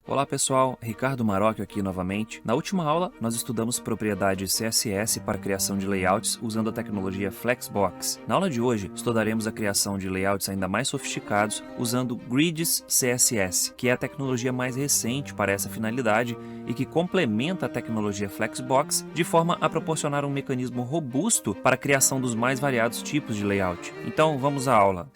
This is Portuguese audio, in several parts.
Olá pessoal, Ricardo Marocchio aqui novamente. Na última aula, nós estudamos propriedades CSS para criação de layouts usando a tecnologia Flexbox. Na aula de hoje, estudaremos a criação de layouts ainda mais sofisticados usando Grids CSS, que é a tecnologia mais recente para essa finalidade e que complementa a tecnologia Flexbox de forma a proporcionar um mecanismo robusto para a criação dos mais variados tipos de layout. Então, vamos à aula.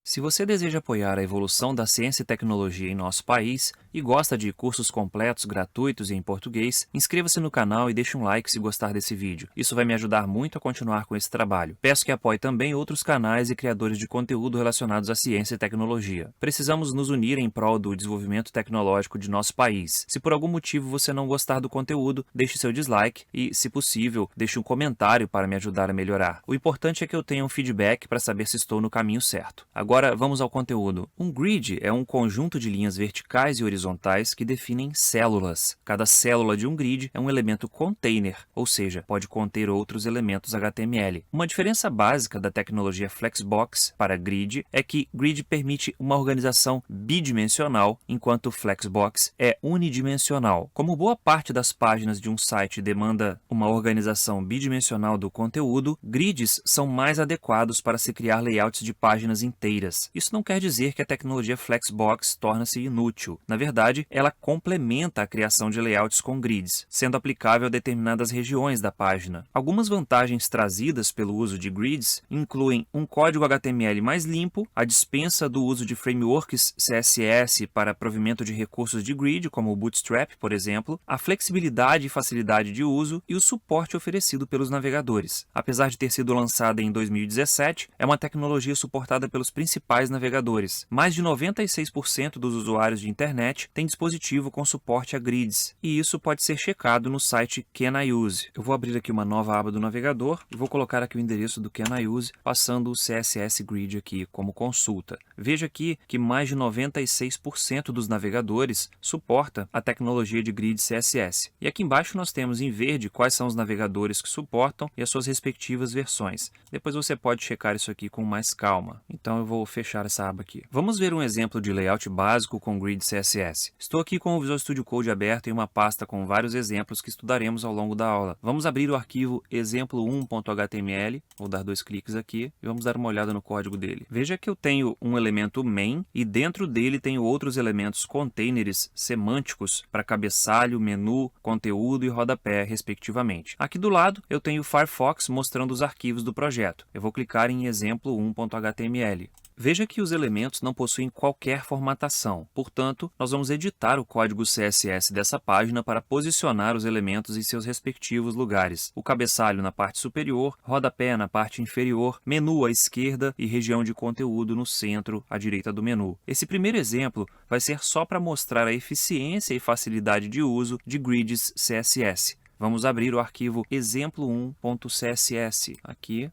Se você deseja apoiar a evolução da ciência e tecnologia em nosso país e gosta de cursos completos, gratuitos e em português, inscreva-se no canal e deixe um like se gostar desse vídeo. Isso vai me ajudar muito a continuar com esse trabalho. Peço que apoie também outros canais e criadores de conteúdo relacionados à ciência e tecnologia. Precisamos nos unir em prol do desenvolvimento tecnológico de nosso país. Se por algum motivo você não gostar do conteúdo, deixe seu dislike e, se possível, deixe um comentário para me ajudar a melhorar. O importante é que eu tenha um feedback para saber se estou no caminho certo. Agora vamos ao conteúdo. Um grid é um conjunto de linhas verticais e horizontais que definem células. Cada célula de um grid é um elemento container, ou seja, pode conter outros elementos HTML. Uma diferença básica da tecnologia Flexbox para grid é que grid permite uma organização bidimensional, enquanto Flexbox é unidimensional. Como boa parte das páginas de um site demanda uma organização bidimensional do conteúdo, grids são mais adequados para se criar layouts de páginas inteiras. Isso não quer dizer que a tecnologia Flexbox torna-se inútil. Na verdade, ela complementa a criação de layouts com grids, sendo aplicável a determinadas regiões da página. Algumas vantagens trazidas pelo uso de grids incluem um código HTML mais limpo, a dispensa do uso de frameworks CSS para provimento de recursos de grid, como o Bootstrap, por exemplo, a flexibilidade e facilidade de uso e o suporte oferecido pelos navegadores. Apesar de ter sido lançada em 2017, é uma tecnologia suportada pelos principais navegadores. Mais de 96% dos usuários de internet têm dispositivo com suporte a grids, e isso pode ser checado no site Can I Use. Eu vou abrir aqui uma nova aba do navegador e vou colocar aqui o endereço do Can I Use, passando o CSS Grid aqui como consulta. Veja aqui que mais de 96% dos navegadores suporta a tecnologia de grid CSS. E aqui embaixo nós temos em verde quais são os navegadores que suportam e as suas respectivas versões. Depois você pode checar isso aqui com mais calma. Então eu vou fechar essa aba aqui. Vamos ver um exemplo de layout básico com Grid CSS. Estou aqui com o Visual Studio Code aberto em uma pasta com vários exemplos que estudaremos ao longo da aula. Vamos abrir o arquivo exemplo1.html, vou dar 2 cliques aqui e vamos dar uma olhada no código dele. Veja que eu tenho um elemento main e dentro dele tenho outros elementos containers semânticos para cabeçalho, menu, conteúdo e rodapé, respectivamente. Aqui do lado eu tenho o Firefox mostrando os arquivos do projeto. Eu vou clicar em exemplo1.html. Veja que os elementos não possuem qualquer formatação, portanto, nós vamos editar o código CSS dessa página para posicionar os elementos em seus respectivos lugares. O cabeçalho na parte superior, rodapé na parte inferior, menu à esquerda e região de conteúdo no centro, à direita do menu. Esse primeiro exemplo vai ser só para mostrar a eficiência e facilidade de uso de grids CSS. Vamos abrir o arquivo exemplo1.css aqui.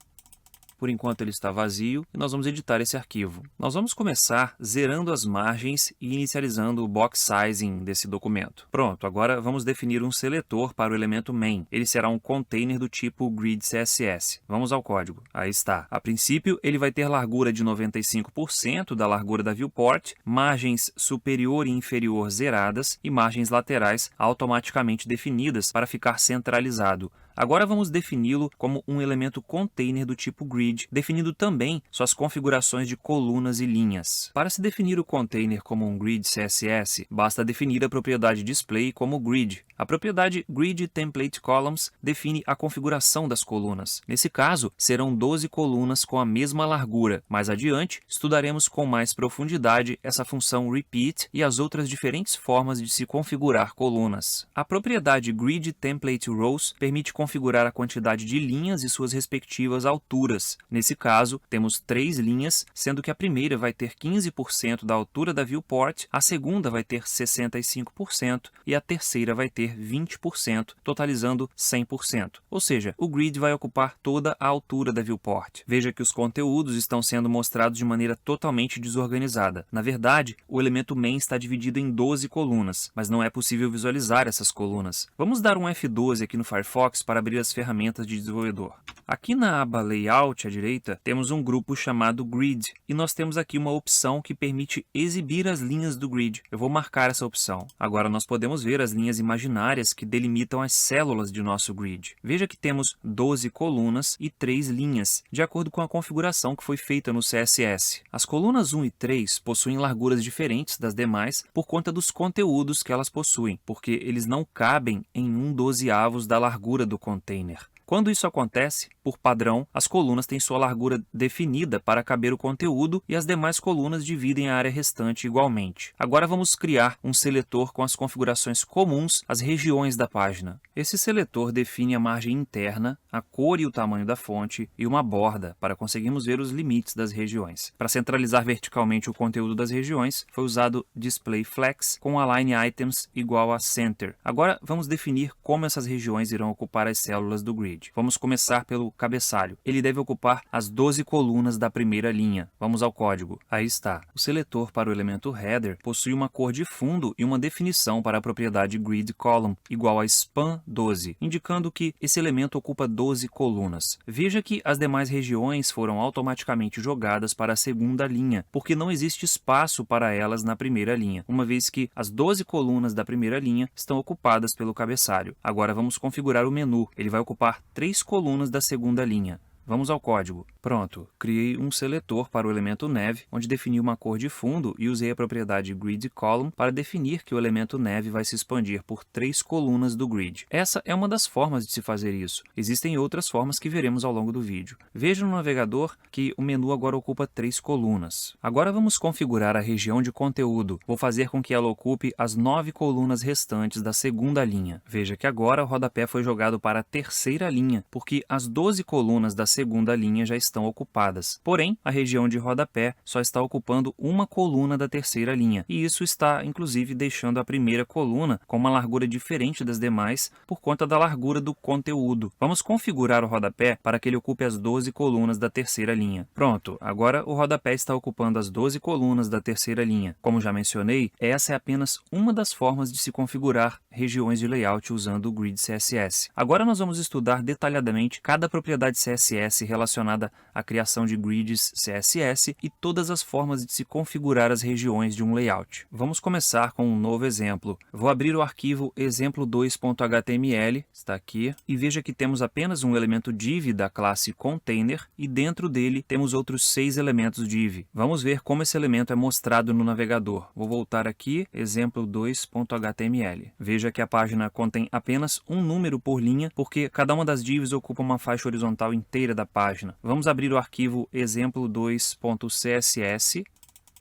Por enquanto ele está vazio e nós vamos editar esse arquivo. Nós vamos começar zerando as margens e inicializando o box sizing desse documento. Pronto, agora vamos definir um seletor para o elemento main. Ele será um container do tipo grid CSS. Vamos ao código. Aí está. A princípio, ele vai ter largura de 95% da largura da viewport, margens superior e inferior zeradas e margens laterais automaticamente definidas para ficar centralizado. Agora vamos defini-lo como um elemento container do tipo grid, definindo também suas configurações de colunas e linhas. Para se definir o container como um grid CSS, basta definir a propriedade display como grid. A propriedade grid template columns define a configuração das colunas. Nesse caso, serão 12 colunas com a mesma largura. Mais adiante, estudaremos com mais profundidade essa função repeat e as outras diferentes formas de se configurar colunas. A propriedade grid template rows permite configurar a quantidade de linhas e suas respectivas alturas. Nesse caso, temos 3 linhas, sendo que a primeira vai ter 15% da altura da viewport, a segunda vai ter 65% e a terceira vai ter 20%, totalizando 100%. Ou seja, o grid vai ocupar toda a altura da viewport. Veja que os conteúdos estão sendo mostrados de maneira totalmente desorganizada. Na verdade, o elemento main está dividido em 12 colunas, mas não é possível visualizar essas colunas. Vamos dar um F12 aqui no Firefox para para abrir as ferramentas de desenvolvedor. Aqui na aba Layout à direita, temos um grupo chamado Grid, e nós temos aqui uma opção que permite exibir as linhas do grid. Eu vou marcar essa opção. Agora nós podemos ver as linhas imaginárias que delimitam as células de nosso grid. Veja que temos 12 colunas e 3 linhas, de acordo com a configuração que foi feita no CSS. As colunas 1 e 3 possuem larguras diferentes das demais por conta dos conteúdos que elas possuem, porque eles não cabem em 1/12 da largura do container. Quando isso acontece, por padrão, as colunas têm sua largura definida para caber o conteúdo e as demais colunas dividem a área restante igualmente. Agora vamos criar um seletor com as configurações comuns às regiões da página. Esse seletor define a margem interna, a cor e o tamanho da fonte e uma borda para conseguirmos ver os limites das regiões. Para centralizar verticalmente o conteúdo das regiões, foi usado Display Flex com Align Items igual a Center. Agora vamos definir como essas regiões irão ocupar as células do grid. Vamos começar pelo cabeçalho. Ele deve ocupar as 12 colunas da primeira linha. Vamos ao código. Aí está. O seletor para o elemento header possui uma cor de fundo e uma definição para a propriedade grid column igual a span 12, indicando que esse elemento ocupa 12 colunas. Veja que as demais regiões foram automaticamente jogadas para a segunda linha, porque não existe espaço para elas na primeira linha, uma vez que as 12 colunas da primeira linha estão ocupadas pelo cabeçalho. Agora vamos configurar o menu. Ele vai ocupar 3 colunas da segunda linha. Vamos ao código. Pronto, criei um seletor para o elemento neve, onde defini uma cor de fundo e usei a propriedade grid column para definir que o elemento neve vai se expandir por 3 colunas do grid. Essa é uma das formas de se fazer isso. Existem outras formas que veremos ao longo do vídeo. Veja no navegador que o menu agora ocupa 3 colunas. Agora vamos configurar a região de conteúdo. Vou fazer com que ela ocupe as 9 colunas restantes da segunda linha. Veja que agora o rodapé foi jogado para a terceira linha, porque as 12 colunas da segunda linha já estão ocupadas. Porém, a região de rodapé só está ocupando uma coluna da terceira linha, e isso está, inclusive, deixando a primeira coluna com uma largura diferente das demais por conta da largura do conteúdo. Vamos configurar o rodapé para que ele ocupe as 12 colunas da terceira linha. Pronto, agora o rodapé está ocupando as 12 colunas da terceira linha. Como já mencionei, essa é apenas uma das formas de se configurar regiões de layout usando o Grid CSS. Agora nós vamos estudar detalhadamente cada propriedade CSS relacionada à criação de grids CSS e todas as formas de se configurar as regiões de um layout. Vamos começar com um novo exemplo. Vou abrir o arquivo exemplo2.html, está aqui, e veja que temos apenas um elemento div da classe container e dentro dele temos outros 6 elementos div. Vamos ver como esse elemento é mostrado no navegador. Vou voltar aqui, exemplo2.html. Veja que a página contém apenas um número por linha, porque cada uma das divs ocupa uma faixa horizontal inteira da página. Vamos abrir o arquivo exemplo2.css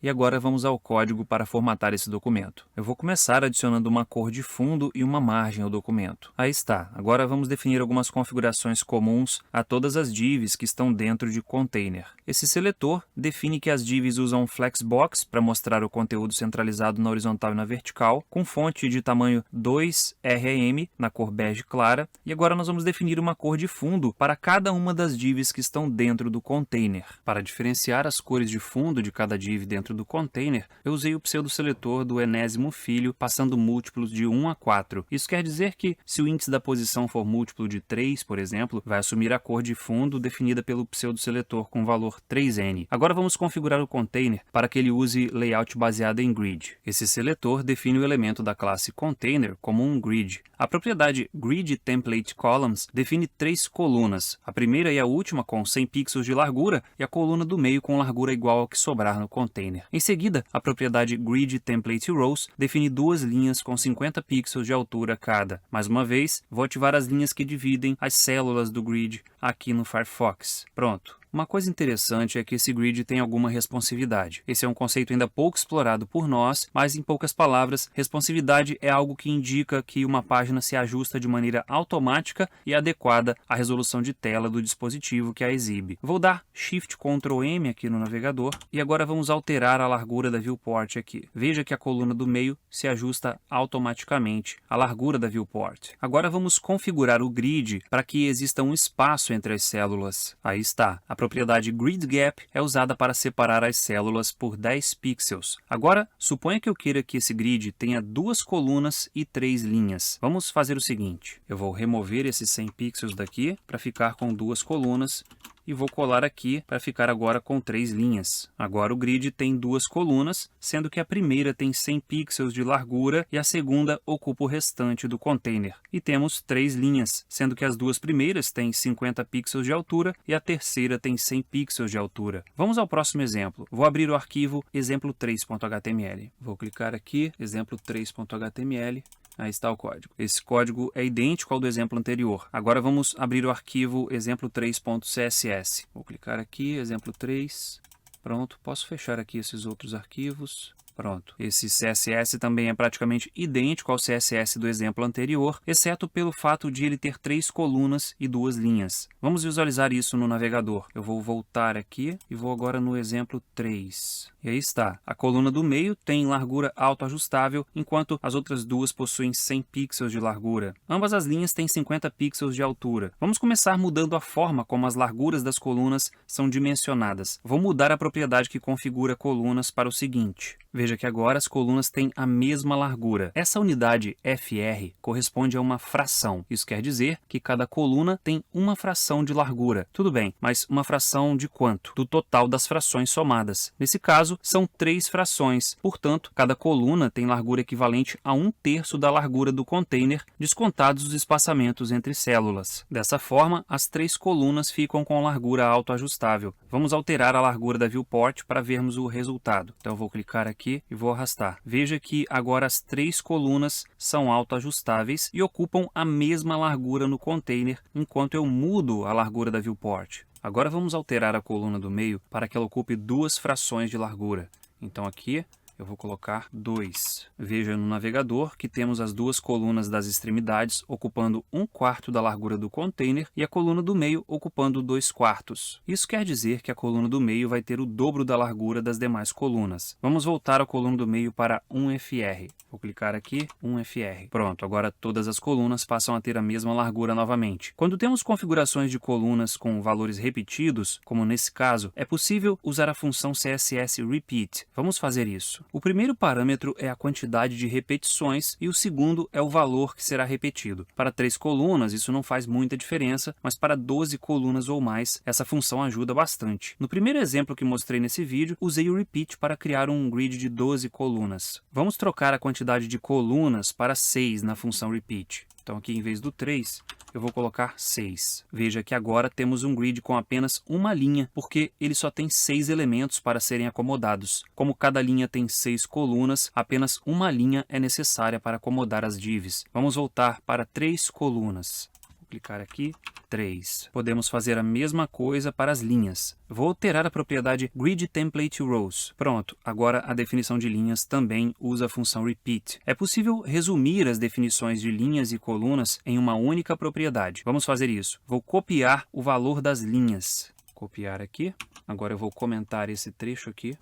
e agora vamos ao código para formatar esse documento. Eu vou começar adicionando uma cor de fundo e uma margem ao documento. Aí está. Agora vamos definir algumas configurações comuns a todas as divs que estão dentro de container. Esse seletor define que as divs usam flexbox para mostrar o conteúdo centralizado na horizontal e na vertical, com fonte de tamanho 2rm na cor bege clara. E agora nós vamos definir uma cor de fundo para cada uma das divs que estão dentro do container. Para diferenciar as cores de fundo de cada div dentro do container, eu usei o pseudo-seletor do enésimo filho, passando múltiplos de 1 a 4. Isso quer dizer que, se o índice da posição for múltiplo de 3, por exemplo, vai assumir a cor de fundo definida pelo pseudo-seletor com valor 3n. Agora vamos configurar o container para que ele use layout baseado em grid. Esse seletor define o elemento da classe container como um grid. A propriedade Grid Template Columns define 3 colunas, a primeira e a última com 100 pixels de largura e a coluna do meio com largura igual ao que sobrar no container. Em seguida, a propriedade Grid Template Rows define 2 linhas com 50 pixels de altura cada. Mais uma vez, vou ativar as linhas que dividem as células do grid aqui no Firefox. Pronto. Uma coisa interessante é que esse grid tem alguma responsividade. Esse é um conceito ainda pouco explorado por nós, mas em poucas palavras, responsividade é algo que indica que uma página se ajusta de maneira automática e adequada à resolução de tela do dispositivo que a exibe. Vou dar Shift Ctrl M aqui no navegador e agora vamos alterar a largura da viewport aqui. Veja que a coluna do meio se ajusta automaticamente à largura da viewport. Agora vamos configurar o grid para que exista um espaço entre as células. Aí está. A propriedade Grid Gap é usada para separar as células por 10 pixels. Agora, suponha que eu queira que esse grid tenha 2 colunas e 3 linhas. Vamos fazer o seguinte. Eu vou remover esses 100 pixels daqui para ficar com 2 colunas e vou colar aqui para ficar agora com 3 linhas. Agora o grid tem 2 colunas, sendo que a primeira tem 100 pixels de largura e a segunda ocupa o restante do container. E temos 3 linhas, sendo que as duas primeiras têm 50 pixels de altura e a terceira tem 100 pixels de altura. Vamos ao próximo exemplo. Vou abrir o arquivo exemplo3.html. Vou clicar aqui, exemplo3.html. Aí está o código. Esse código é idêntico ao do exemplo anterior. Agora vamos abrir o arquivo exemplo3.css. Vou clicar aqui, exemplo3. Pronto, posso fechar aqui esses outros arquivos. Pronto. Esse CSS também é praticamente idêntico ao CSS do exemplo anterior, exceto pelo fato de ele ter 3 colunas e 2 linhas. Vamos visualizar isso no navegador. Eu vou voltar aqui e vou agora no exemplo 3. E aí está. A coluna do meio tem largura autoajustável, enquanto as outras duas possuem 100 pixels de largura. Ambas as linhas têm 50 pixels de altura. Vamos começar mudando a forma como as larguras das colunas são dimensionadas. Vou mudar a propriedade que configura colunas para o seguinte. Veja que agora as colunas têm a mesma largura. Essa unidade FR corresponde a uma fração. Isso quer dizer que cada coluna tem uma fração de largura. Tudo bem, mas uma fração de quanto? Do total das frações somadas. Nesse caso, são 3 frações. Portanto, cada coluna tem largura equivalente a 1/3 da largura do container, descontados os espaçamentos entre células. Dessa forma, as 3 colunas ficam com largura autoajustável. Vamos alterar a largura da viewport para vermos o resultado. Então, eu vou clicar aqui e vou arrastar. Veja que agora as 3 colunas são autoajustáveis e ocupam a mesma largura no container, enquanto eu mudo a largura da viewport. Agora vamos alterar a coluna do meio para que ela ocupe 2 frações de largura. Então aqui eu vou colocar 2. Veja no navegador que temos as 2 colunas das extremidades ocupando 1/4 da largura do container e a coluna do meio ocupando 2/4. Isso quer dizer que a coluna do meio vai ter o dobro da largura das demais colunas. Vamos voltar a coluna do meio para 1FR. Vou clicar aqui, 1FR. Pronto, agora todas as colunas passam a ter a mesma largura novamente. Quando temos configurações de colunas com valores repetidos, como nesse caso, é possível usar a função CSS Repeat. Vamos fazer isso. O primeiro parâmetro é a quantidade de repetições e o segundo é o valor que será repetido. Para 3 colunas, isso não faz muita diferença, mas para 12 colunas ou mais, essa função ajuda bastante. No primeiro exemplo que mostrei nesse vídeo, usei o repeat para criar um grid de 12 colunas. Vamos trocar a quantidade de colunas para 6 na função repeat. Então aqui em vez do 3, eu vou colocar 6. Veja que agora temos um grid com apenas uma linha, porque ele só tem 6 elementos para serem acomodados. Como cada linha tem 6 colunas, apenas uma linha é necessária para acomodar as divs. Vamos voltar para 3 colunas. Vou clicar aqui, 3. Podemos fazer a mesma coisa para as linhas. Vou alterar a propriedade Grid Template Rows. Pronto, agora a definição de linhas também usa a função Repeat. É possível resumir as definições de linhas e colunas em uma única propriedade. Vamos fazer isso. Vou copiar o valor das linhas. Copiar aqui. Agora eu vou comentar esse trecho aqui.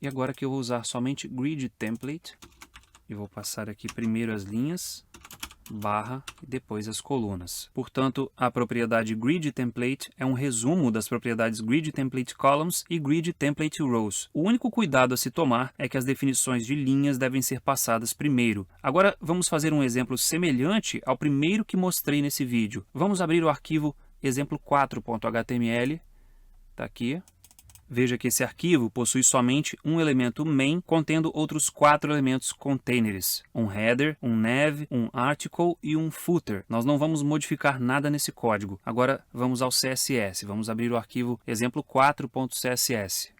E agora que eu vou usar somente Grid Template. E vou passar aqui primeiro as linhas, barra e depois as colunas. Portanto, a propriedade Grid Template é um resumo das propriedades Grid Template Columns e Grid Template Rows. O único cuidado a se tomar é que as definições de linhas devem ser passadas primeiro. Agora, vamos fazer um exemplo semelhante ao primeiro que mostrei nesse vídeo. Vamos abrir o arquivo exemplo4.html. Está aqui. Veja que esse arquivo possui somente um elemento main contendo outros 4 elementos containers, um header, um nav, um article e um footer. Nós não vamos modificar nada nesse código. Agora vamos ao CSS. Vamos abrir o arquivo exemplo4.css.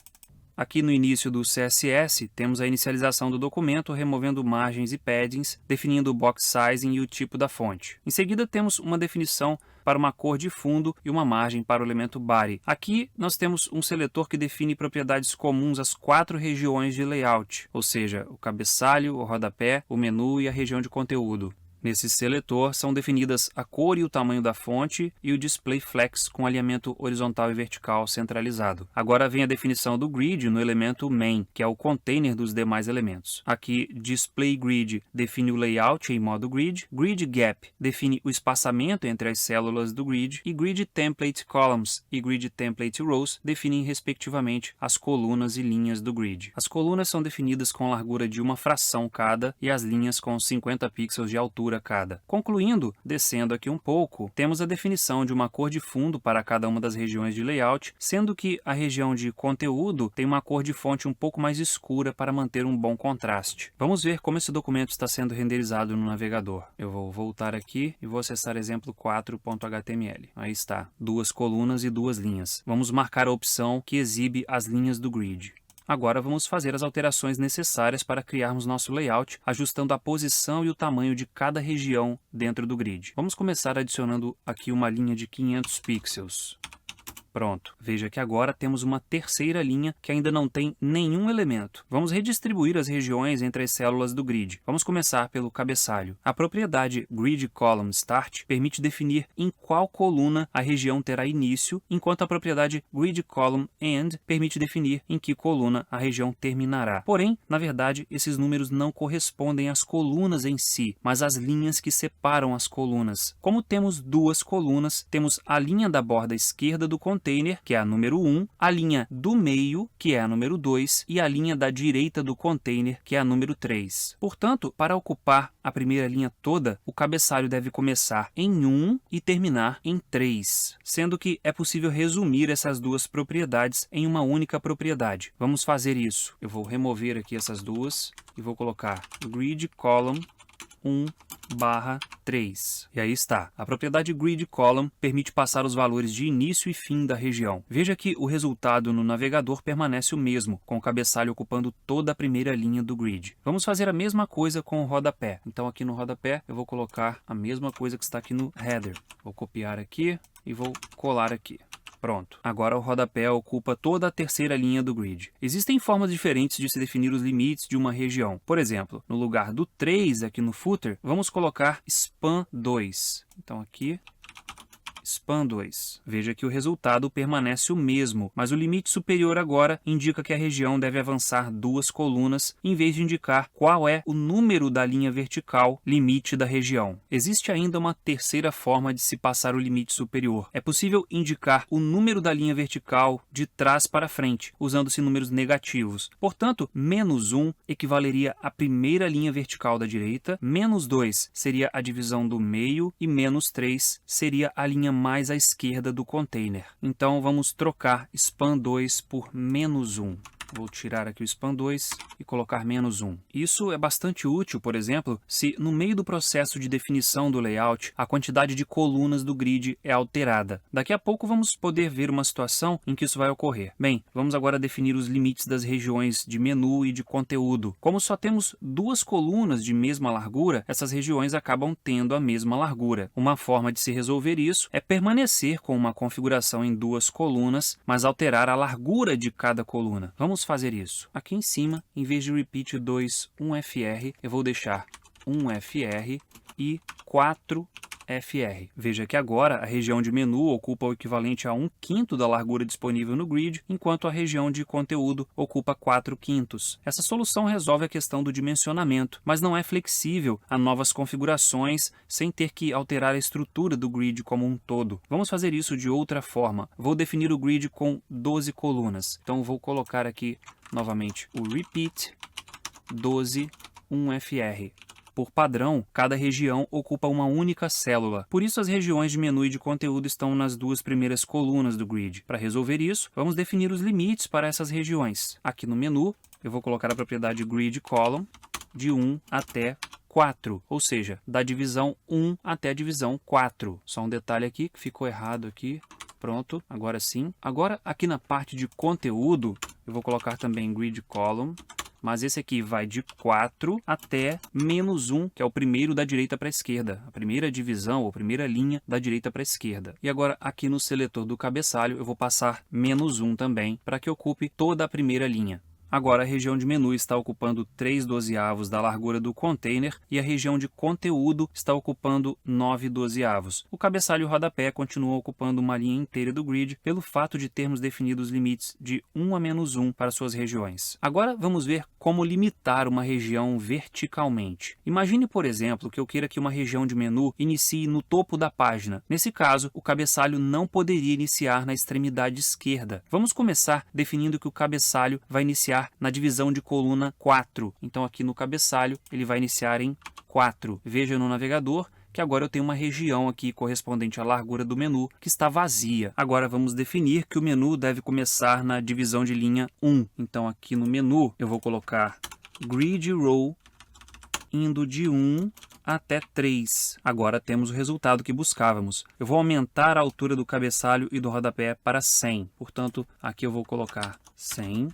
Aqui no início do CSS, temos a inicialização do documento, removendo margens e paddings, definindo o box sizing e o tipo da fonte. Em seguida, temos uma definição para uma cor de fundo e uma margem para o elemento body. Aqui, nós temos um seletor que define propriedades comuns às 4 regiões de layout, ou seja, o cabeçalho, o rodapé, o menu e a região de conteúdo. Nesse seletor são definidas a cor e o tamanho da fonte e o Display Flex com alinhamento horizontal e vertical centralizado. Agora vem a definição do grid no elemento main, que é o container dos demais elementos. Aqui, Display Grid define o layout em modo grid, Grid Gap define o espaçamento entre as células do grid e Grid Template Columns e Grid Template Rows definem respectivamente as colunas e linhas do grid. As colunas são definidas com largura de uma fração cada e as linhas com 50 pixels de altura cada. Concluindo, descendo aqui um pouco, temos a definição de uma cor de fundo para cada uma das regiões de layout, sendo que a região de conteúdo tem uma cor de fonte um pouco mais escura para manter um bom contraste. Vamos ver como esse documento está sendo renderizado no navegador. Eu vou voltar aqui e vou acessar exemplo 4.html. Aí está, duas colunas e duas linhas. Vamos marcar a opção que exibe as linhas do grid. Agora vamos fazer as alterações necessárias para criarmos nosso layout, ajustando a posição e o tamanho de cada região dentro do grid. Vamos começar adicionando aqui uma linha de 500 pixels. Pronto. Veja que agora temos uma terceira linha que ainda não tem nenhum elemento. Vamos redistribuir as regiões entre as células do grid. Vamos começar pelo cabeçalho. A propriedade Grid Column Start permite definir em qual coluna a região terá início, enquanto a propriedade Grid Column End permite definir em que coluna a região terminará. Porém, na verdade, esses números não correspondem às colunas em si, mas às linhas que separam as colunas. Como temos duas colunas, temos a linha da borda esquerda do container, que é a número 1, a linha do meio, que é a número 2, e a linha da direita do container, que é a número 3. Portanto, para ocupar a primeira linha toda, o cabeçalho deve começar em 1 e terminar em 3, sendo que é possível resumir essas duas propriedades em uma única propriedade. Vamos fazer isso. Eu vou remover aqui essas duas e vou colocar Grid Column 1/3. E aí está. A propriedade Grid Column permite passar os valores de início e fim da região. Veja que o resultado no navegador permanece o mesmo, com o cabeçalho ocupando toda a primeira linha do grid. Vamos fazer a mesma coisa com o rodapé. Então aqui no rodapé eu vou colocar a mesma coisa que está aqui no header. Vou copiar aqui e vou colar aqui. Pronto. Agora o rodapé ocupa toda a terceira linha do grid. Existem formas diferentes de se definir os limites de uma região. Por exemplo, no lugar do 3 aqui no footer, vamos colocar span 2. Então aqui, span 2. Veja que o resultado permanece o mesmo, mas o limite superior agora indica que a região deve avançar duas colunas, em vez de indicar qual é o número da linha vertical limite da região. Existe ainda uma terceira forma de se passar o limite superior. É possível indicar o número da linha vertical de trás para frente, usando-se números negativos. Portanto, -1 equivaleria à primeira linha vertical da direita, -2 seria a divisão do meio e -3 seria a linha mais à esquerda do container. Então vamos trocar span 2 por -1. Vou tirar aqui o span 2 e colocar -1. Isso é bastante útil, por exemplo, se no meio do processo de definição do layout, a quantidade de colunas do grid é alterada. Daqui a pouco vamos poder ver uma situação em que isso vai ocorrer. Bem, vamos agora definir os limites das regiões de menu e de conteúdo. Como só temos duas colunas de mesma largura, essas regiões acabam tendo a mesma largura. Uma forma de se resolver isso é permanecer com uma configuração em duas colunas, mas alterar a largura de cada coluna. Vamos fazer isso. Aqui em cima, em vez de repeat 2, 1fr, eu vou deixar 1fr e 4fr. Veja que agora a região de menu ocupa o equivalente a 1/5 da largura disponível no grid, enquanto a região de conteúdo ocupa 4/5. Essa solução resolve a questão do dimensionamento, mas não é flexível a novas configurações sem ter que alterar a estrutura do grid como um todo. Vamos fazer isso de outra forma. Vou definir o grid com 12 colunas. Então vou colocar aqui novamente o repeat 12 1fr. Por padrão, cada região ocupa uma única célula. Por isso, as regiões de menu e de conteúdo estão nas duas primeiras colunas do grid. Para resolver isso, vamos definir os limites para essas regiões. Aqui no menu, eu vou colocar a propriedade Grid Column de 1 até 4, ou seja, da divisão 1 até a divisão 4. Só um detalhe aqui que ficou errado aqui. Pronto, agora sim. Agora, aqui na parte de conteúdo, eu vou colocar também Grid Column, mas esse aqui vai de 4 até -1, que é o primeiro da direita para a esquerda, a primeira divisão ou primeira linha da direita para a esquerda. E agora aqui no seletor do cabeçalho eu vou passar -1 também, para que ocupe toda a primeira linha. Agora a região de menu está ocupando 3/12 da largura do container e a região de conteúdo está ocupando 9/12. O cabeçalho e o rodapé continuam ocupando uma linha inteira do grid pelo fato de termos definido os limites de 1 a -1 para suas regiões. Agora vamos ver como limitar uma região verticalmente. Imagine, por exemplo, que eu queira que uma região de menu inicie no topo da página. Nesse caso, o cabeçalho não poderia iniciar na extremidade esquerda. Vamos começar definindo que o cabeçalho vai iniciar na divisão de coluna 4. Então aqui no cabeçalho ele vai iniciar em 4. Veja no navegador que agora eu tenho uma região aqui correspondente à largura do menu que está vazia. Agora vamos definir que o menu deve começar na divisão de linha 1. Então aqui no menu eu vou colocar grid row indo de 1 até 3. Agora temos o resultado que buscávamos. Eu vou aumentar a altura do cabeçalho e do rodapé para 100. Portanto, aqui eu vou colocar 100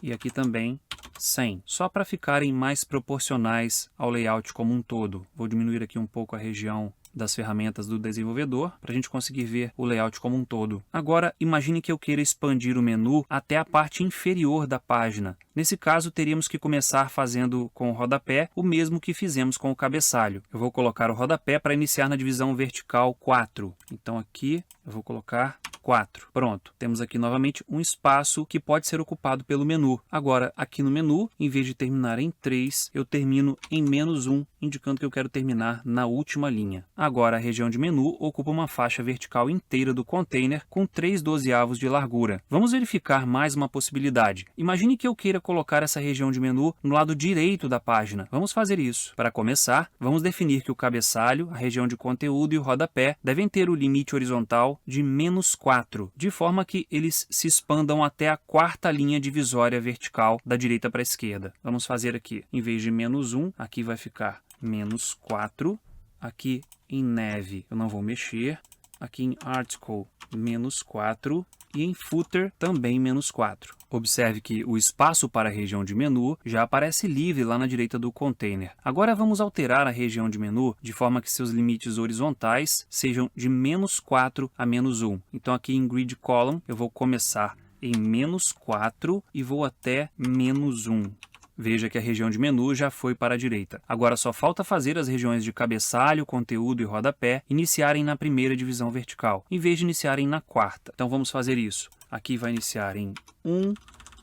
e aqui também 100, só para ficarem mais proporcionais ao layout como um todo. Vou diminuir aqui um pouco a região das ferramentas do desenvolvedor para a gente conseguir ver o layout como um todo. Agora, imagine que eu queira expandir o menu até a parte inferior da página. Nesse caso, teríamos que começar fazendo com o rodapé o mesmo que fizemos com o cabeçalho. Eu vou colocar o rodapé para iniciar na divisão vertical 4. Então aqui eu vou colocar 4. Pronto. Temos aqui novamente um espaço que pode ser ocupado pelo menu. Agora, aqui no menu, em vez de terminar em 3, eu termino em -1, indicando que eu quero terminar na última linha. Agora, a região de menu ocupa uma faixa vertical inteira do container com 3/12 de largura. Vamos verificar mais uma possibilidade. Imagine que eu queira colocar essa região de menu no lado direito da página. Vamos fazer isso. Para começar, vamos definir que o cabeçalho, a região de conteúdo e o rodapé devem ter o limite horizontal de -4, de forma que eles se expandam até a quarta linha divisória vertical da direita para a esquerda. Vamos fazer aqui, em vez de -1, aqui vai ficar -4, aqui em neve eu não vou mexer, aqui em article -4 e em footer também -4. Observe que o espaço para a região de menu já aparece livre lá na direita do container. Agora vamos alterar a região de menu de forma que seus limites horizontais sejam de -4 a -1. Então aqui em grid column eu vou começar em -4 e vou até -1. Veja que a região de menu já foi para a direita. Agora só falta fazer as regiões de cabeçalho, conteúdo e rodapé iniciarem na primeira divisão vertical, em vez de iniciarem na quarta. Então vamos fazer isso. Aqui vai iniciar em 1,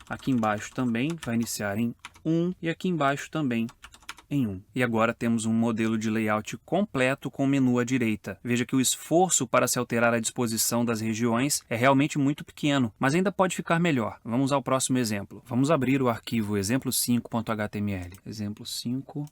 aqui embaixo também vai iniciar em 1 e aqui embaixo também em 1. E agora temos um modelo de layout completo com o menu à direita. Veja que o esforço para se alterar a disposição das regiões é realmente muito pequeno, mas ainda pode ficar melhor. Vamos ao próximo exemplo. Vamos abrir o arquivo exemplo5.html. Exemplo 5.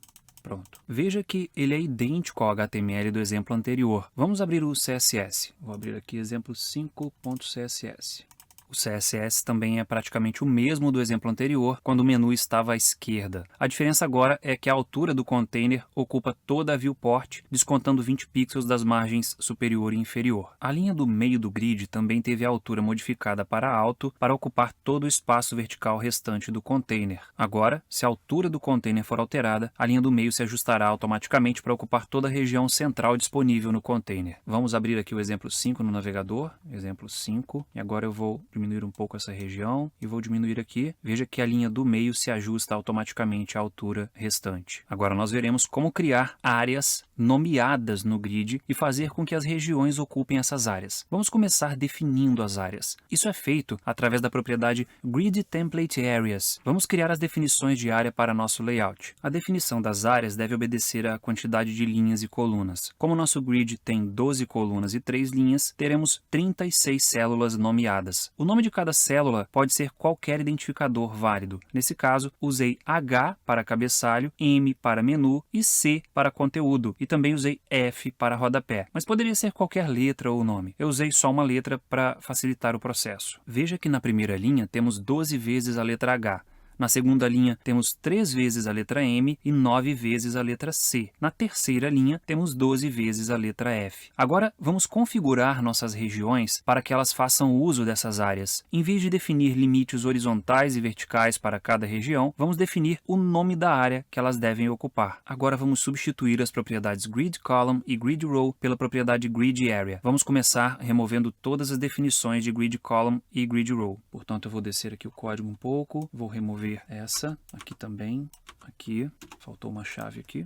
Pronto. Veja que ele é idêntico ao HTML do exemplo anterior. Vamos abrir o CSS. Vou abrir aqui exemplo 5.css. O CSS também é praticamente o mesmo do exemplo anterior, quando o menu estava à esquerda. A diferença agora é que a altura do container ocupa toda a viewport, descontando 20 pixels das margens superior e inferior. A linha do meio do grid também teve a altura modificada para alto para ocupar todo o espaço vertical restante do container. Agora, se a altura do container for alterada, a linha do meio se ajustará automaticamente para ocupar toda a região central disponível no container. Vamos abrir aqui o exemplo 5 no navegador, exemplo 5, e agora eu vou diminuir um pouco essa região e vou diminuir aqui. Veja que a linha do meio se ajusta automaticamente à altura restante. Agora nós veremos como criar áreas nomeadas no grid e fazer com que as regiões ocupem essas áreas. Vamos começar definindo as áreas. Isso é feito através da propriedade Grid Template Areas. Vamos criar as definições de área para nosso layout. A definição das áreas deve obedecer à quantidade de linhas e colunas. Como nosso grid tem 12 colunas e 3 linhas, teremos 36 células nomeadas. O nome de cada célula pode ser qualquer identificador válido. Nesse caso, usei H para cabeçalho, M para menu e C para conteúdo. E também usei F para rodapé. Mas poderia ser qualquer letra ou nome. Eu usei só uma letra para facilitar o processo. Veja que na primeira linha temos 12 vezes a letra H. Na segunda linha, temos 3 vezes a letra M e 9 vezes a letra C. Na terceira linha, temos 12 vezes a letra F. Agora, vamos configurar nossas regiões para que elas façam uso dessas áreas. Em vez de definir limites horizontais e verticais para cada região, vamos definir o nome da área que elas devem ocupar. Agora, vamos substituir as propriedades Grid Column e Grid Row pela propriedade Grid Area. Vamos começar removendo todas as definições de Grid Column e Grid Row. Portanto, eu vou descer aqui o código um pouco, vou remover essa, aqui também, aqui, faltou uma chave aqui.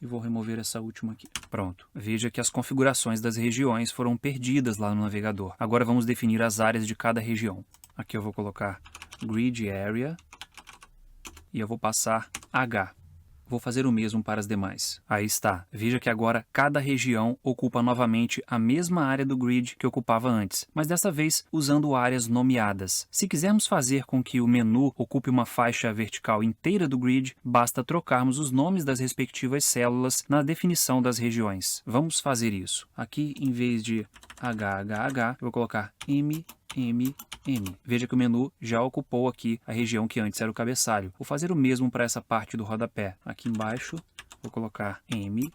E vou remover essa última aqui. Pronto. Veja que as configurações das regiões foram perdidas lá no navegador. Agora vamos definir as áreas de cada região. Aqui eu vou colocar Grid Area e eu vou passar H. Vou fazer o mesmo para as demais. Aí está. Veja que agora cada região ocupa novamente a mesma área do grid que ocupava antes, mas dessa vez usando áreas nomeadas. Se quisermos fazer com que o menu ocupe uma faixa vertical inteira do grid, basta trocarmos os nomes das respectivas células na definição das regiões. Vamos fazer isso. Aqui, em vez de HHH, eu vou colocar M. Veja que o menu já ocupou aqui a região que antes era o cabeçalho. Vou fazer o mesmo para essa parte do rodapé. Aqui embaixo, vou colocar M.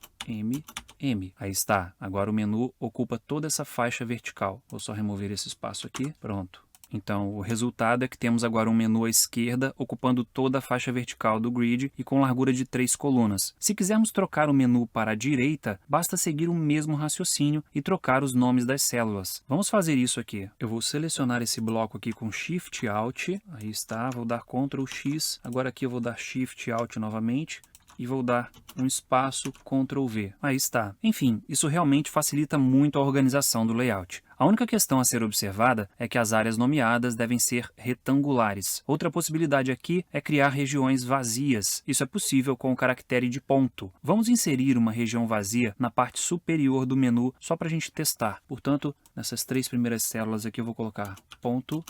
Aí está. Agora o menu ocupa toda essa faixa vertical. Vou só remover esse espaço aqui. Pronto. Então, o resultado é que temos agora um menu à esquerda ocupando toda a faixa vertical do grid e com largura de 3 colunas. Se quisermos trocar o menu para a direita, basta seguir o mesmo raciocínio e trocar os nomes das células. Vamos fazer isso aqui. Eu vou selecionar esse bloco aqui com Shift Alt. Aí está, vou dar Ctrl X. Agora aqui eu vou dar Shift Alt novamente. E vou dar um espaço Ctrl V. Aí está. Enfim, isso realmente facilita muito a organização do layout. A única questão a ser observada é que as áreas nomeadas devem ser retangulares. Outra possibilidade aqui é criar regiões vazias. Isso é possível com o caractere de ponto. Vamos inserir uma região vazia na parte superior do menu só para a gente testar. Portanto, nessas 3 primeiras células aqui eu vou colocar ponto,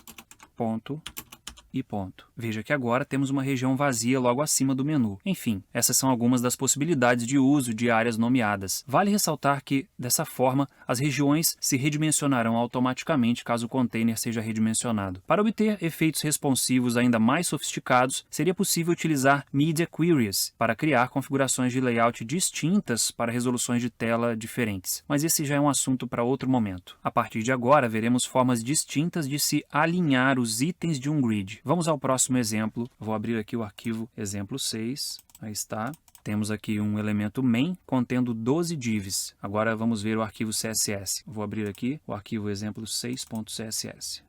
ponto e ponto. Veja que agora temos uma região vazia logo acima do menu. Enfim, essas são algumas das possibilidades de uso de áreas nomeadas. Vale ressaltar que, dessa forma, as regiões se redimensionarão automaticamente caso o container seja redimensionado. Para obter efeitos responsivos ainda mais sofisticados, seria possível utilizar Media Queries para criar configurações de layout distintas para resoluções de tela diferentes. Mas esse já é um assunto para outro momento. A partir de agora, veremos formas distintas de se alinhar os itens de um grid. Vamos ao próximo exemplo. Vou abrir aqui o arquivo exemplo 6. Aí está. Temos aqui um elemento main contendo 12 divs. Agora vamos ver o arquivo CSS. Vou abrir aqui o arquivo exemplo 6.css.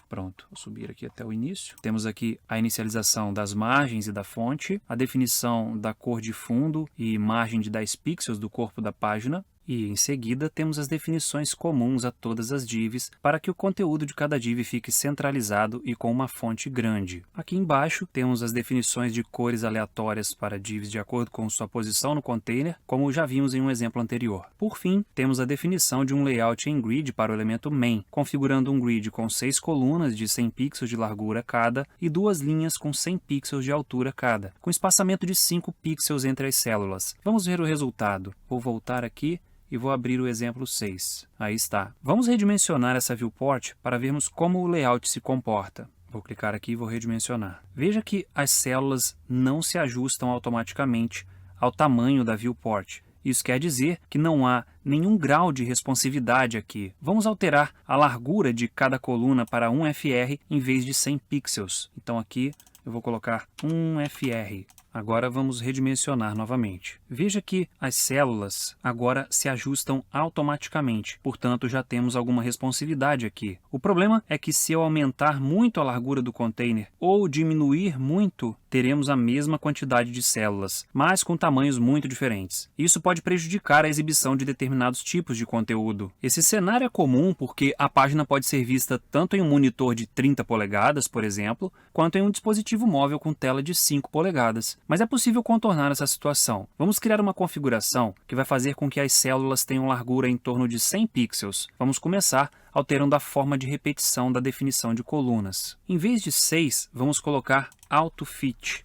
Pronto, vou subir aqui até o início. Temos aqui a inicialização das margens e da fonte, a definição da cor de fundo e margem de 10 pixels do corpo da página. E, em seguida, temos as definições comuns a todas as divs para que o conteúdo de cada div fique centralizado e com uma fonte grande. Aqui embaixo, temos as definições de cores aleatórias para divs de acordo com sua posição no container, como já vimos em um exemplo anterior. Por fim, temos a definição de um layout em grid para o elemento main, configurando um grid com 6 colunas de 100 pixels de largura cada e 2 linhas com 100 pixels de altura cada, com espaçamento de 5 pixels entre as células. Vamos ver o resultado. Vou voltar aqui e vou abrir o exemplo 6. Aí está. Vamos redimensionar essa viewport para vermos como o layout se comporta. Vou clicar aqui e vou redimensionar. Veja que as células não se ajustam automaticamente ao tamanho da viewport. Isso quer dizer que não há nenhum grau de responsividade aqui. Vamos alterar a largura de cada coluna para 1 FR em vez de 100 pixels. Então aqui eu vou colocar 1 FR. Agora vamos redimensionar novamente. Veja que as células agora se ajustam automaticamente, portanto já temos alguma responsividade aqui. O problema é que se eu aumentar muito a largura do container ou diminuir muito, teremos a mesma quantidade de células, mas com tamanhos muito diferentes. Isso pode prejudicar a exibição de determinados tipos de conteúdo. Esse cenário é comum porque a página pode ser vista tanto em um monitor de 30 polegadas, por exemplo, quanto em um dispositivo móvel com tela de 5 polegadas. Mas é possível contornar essa situação. Vamos criar uma configuração que vai fazer com que as células tenham largura em torno de 100 pixels. Vamos começar alterando a forma de repetição da definição de colunas. Em vez de 6, vamos colocar Auto Fit.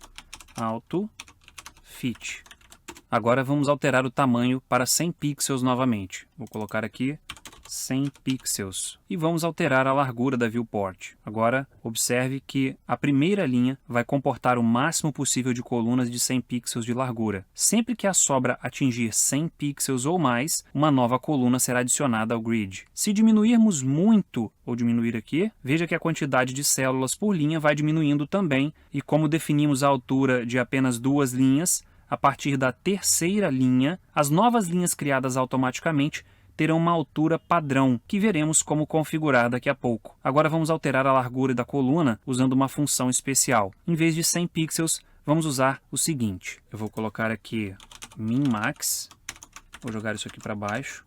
Auto Fit. Agora vamos alterar o tamanho para 100 pixels novamente. Vou colocar aqui 100 pixels. E vamos alterar a largura da viewport. Agora, observe que a primeira linha vai comportar o máximo possível de colunas de 100 pixels de largura. Sempre que a sobra atingir 100 pixels ou mais, uma nova coluna será adicionada ao grid. Se diminuirmos muito, ou diminuir aqui, veja que a quantidade de células por linha vai diminuindo também, e como definimos a altura de apenas 2 linhas, a partir da terceira linha, as novas linhas criadas automaticamente terão uma altura padrão, que veremos como configurar daqui a pouco. Agora vamos alterar a largura da coluna usando uma função especial. Em vez de 100 pixels, vamos usar o seguinte. Eu vou colocar aqui min-max, vou jogar isso aqui para baixo,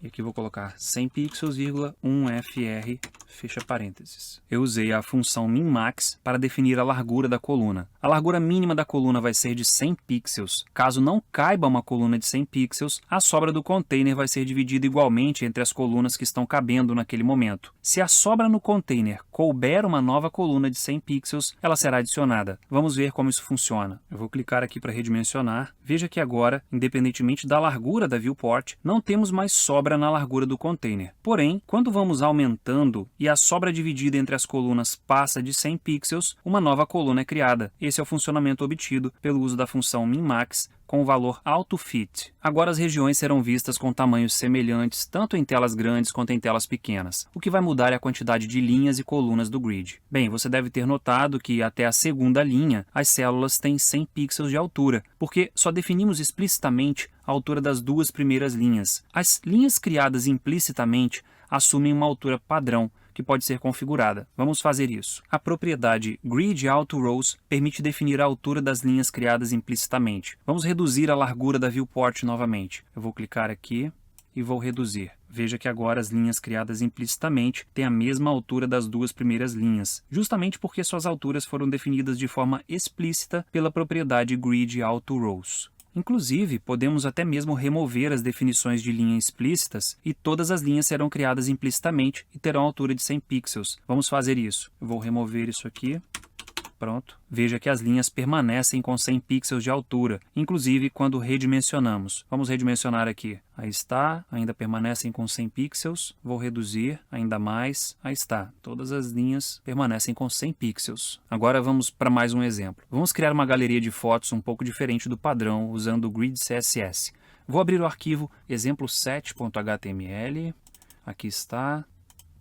e aqui vou colocar 100 pixels, 1fr, fecha parênteses. Eu usei a função min-max para definir a largura da coluna. A largura mínima da coluna vai ser de 100 pixels. Caso não caiba uma coluna de 100 pixels, a sobra do container vai ser dividida igualmente entre as colunas que estão cabendo naquele momento. Se a sobra no container couber uma nova coluna de 100 pixels, ela será adicionada. Vamos ver como isso funciona. Eu vou clicar aqui para redimensionar. Veja que agora, independentemente da largura da viewport, não temos mais sobra na largura do container. Porém, quando vamos aumentando e a sobra dividida entre as colunas passa de 100 pixels, uma nova coluna é criada. Esse é o funcionamento obtido pelo uso da função min-max com o valor AutoFit. Agora as regiões serão vistas com tamanhos semelhantes tanto em telas grandes quanto em telas pequenas. O que vai mudar é a quantidade de linhas e colunas do grid. Bem, você deve ter notado que até a segunda linha as células têm 100 pixels de altura, porque só definimos explicitamente a altura das duas primeiras linhas. As linhas criadas implicitamente assumem uma altura padrão, que pode ser configurada. Vamos fazer isso. A propriedade GridAutoRows permite definir a altura das linhas criadas implicitamente. Vamos reduzir a largura da viewport novamente. Eu vou clicar aqui e vou reduzir. Veja que agora as linhas criadas implicitamente têm a mesma altura das duas primeiras linhas, justamente porque suas alturas foram definidas de forma explícita pela propriedade GridAutoRows. Inclusive, podemos até mesmo remover as definições de linha explícitas e todas as linhas serão criadas implicitamente e terão altura de 100 pixels. Vamos fazer isso. Eu vou remover isso aqui. Pronto. Veja que as linhas permanecem com 100 pixels de altura, inclusive quando redimensionamos. Vamos redimensionar aqui. Aí está, ainda permanecem com 100 pixels. Vou reduzir ainda mais. Aí está. Todas as linhas permanecem com 100 pixels. Agora vamos para mais um exemplo. Vamos criar uma galeria de fotos um pouco diferente do padrão usando o Grid CSS. Vou abrir o arquivo exemplo7.html. Aqui está.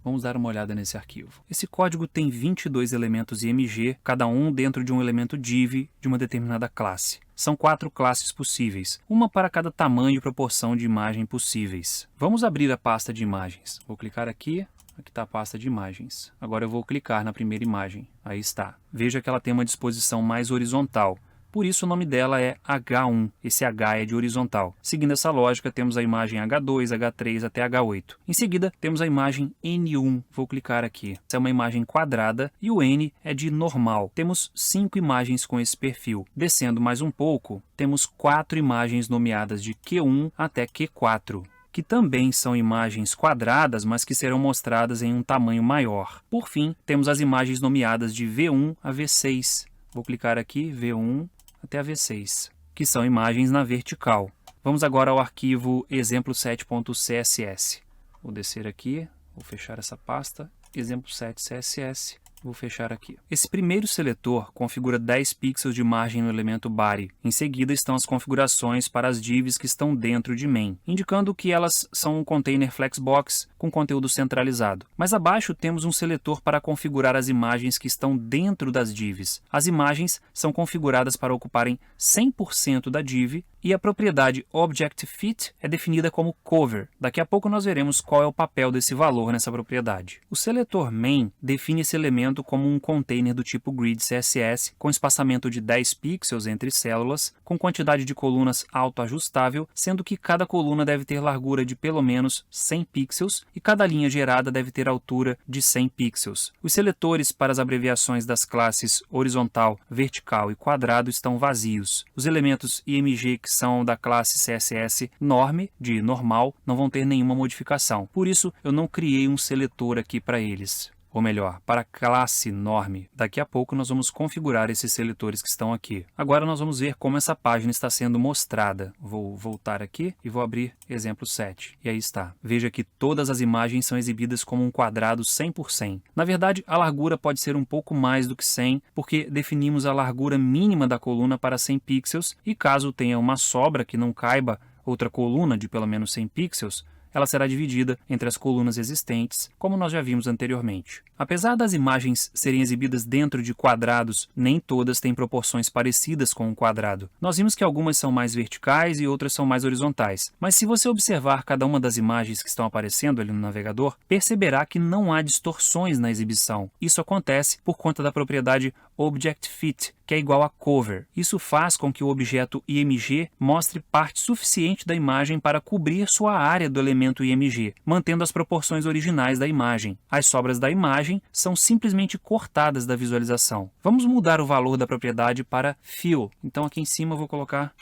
Vamos dar uma olhada nesse arquivo. Esse código tem 22 elementos IMG, cada um dentro de um elemento div de uma determinada classe. São 4 classes possíveis, uma para cada tamanho e proporção de imagem possíveis. Vamos abrir a pasta de imagens. Vou clicar aqui. Aqui está a pasta de imagens. Agora eu vou clicar na primeira imagem. Aí está. Veja que ela tem uma disposição mais horizontal. Por isso o nome dela é H1, esse H é de horizontal. Seguindo essa lógica, temos a imagem H2, H3 até H8. Em seguida, temos a imagem N1, vou clicar aqui. Essa é uma imagem quadrada e o N é de normal. Temos 5 imagens com esse perfil. Descendo mais um pouco, temos 4 imagens nomeadas de Q1 até Q4. Que também são imagens quadradas, mas que serão mostradas em um tamanho maior. Por fim, temos as imagens nomeadas de V1 a V6. Vou clicar aqui, V1 até a V6, que são imagens na vertical. Vamos agora ao arquivo exemplo7.css. Vou descer aqui, vou fechar essa pasta, exemplo7.css. Vou fechar aqui. Esse primeiro seletor configura 10 pixels de margem no elemento body. Em seguida estão as configurações para as divs que estão dentro de main, indicando que elas são um container flexbox com conteúdo centralizado. Mais abaixo temos um seletor para configurar as imagens que estão dentro das divs. As imagens são configuradas para ocuparem 100% da div e a propriedade ObjectFit é definida como cover. Daqui a pouco nós veremos qual é o papel desse valor nessa propriedade. O seletor main define esse elemento como um container do tipo grid CSS, com espaçamento de 10 pixels entre células, com quantidade de colunas autoajustável, sendo que cada coluna deve ter largura de pelo menos 100 pixels e cada linha gerada deve ter altura de 100 pixels. Os seletores para as abreviações das classes horizontal, vertical e quadrado estão vazios. Os elementos IMG que são da classe CSS norm, de normal, não vão ter nenhuma modificação. Por isso, eu não criei um seletor aqui para eles. ou melhor, para a classe Norm. Daqui a pouco nós vamos configurar esses seletores que estão aqui. Agora nós vamos ver como essa página está sendo mostrada. Vou voltar aqui e vou abrir exemplo 7. E aí está. Veja que todas as imagens são exibidas como um quadrado 100 por 100. Na verdade, a largura pode ser um pouco mais do que 100, porque definimos a largura mínima da coluna para 100 pixels e caso tenha uma sobra que não caiba outra coluna de pelo menos 100 pixels, ela será dividida entre as colunas existentes, como nós já vimos anteriormente. Apesar das imagens serem exibidas dentro de quadrados, nem todas têm proporções parecidas com um quadrado. Nós vimos que algumas são mais verticais e outras são mais horizontais. Mas se você observar cada uma das imagens que estão aparecendo ali no navegador, perceberá que não há distorções na exibição. Isso acontece por conta da propriedade Object Fit, que é igual a cover. Isso faz com que o objeto IMG mostre parte suficiente da imagem para cobrir sua área do elemento IMG, mantendo as proporções originais da imagem. As sobras da imagem são simplesmente cortadas da visualização. Vamos mudar o valor da propriedade para Fill. Então aqui em cima eu vou colocar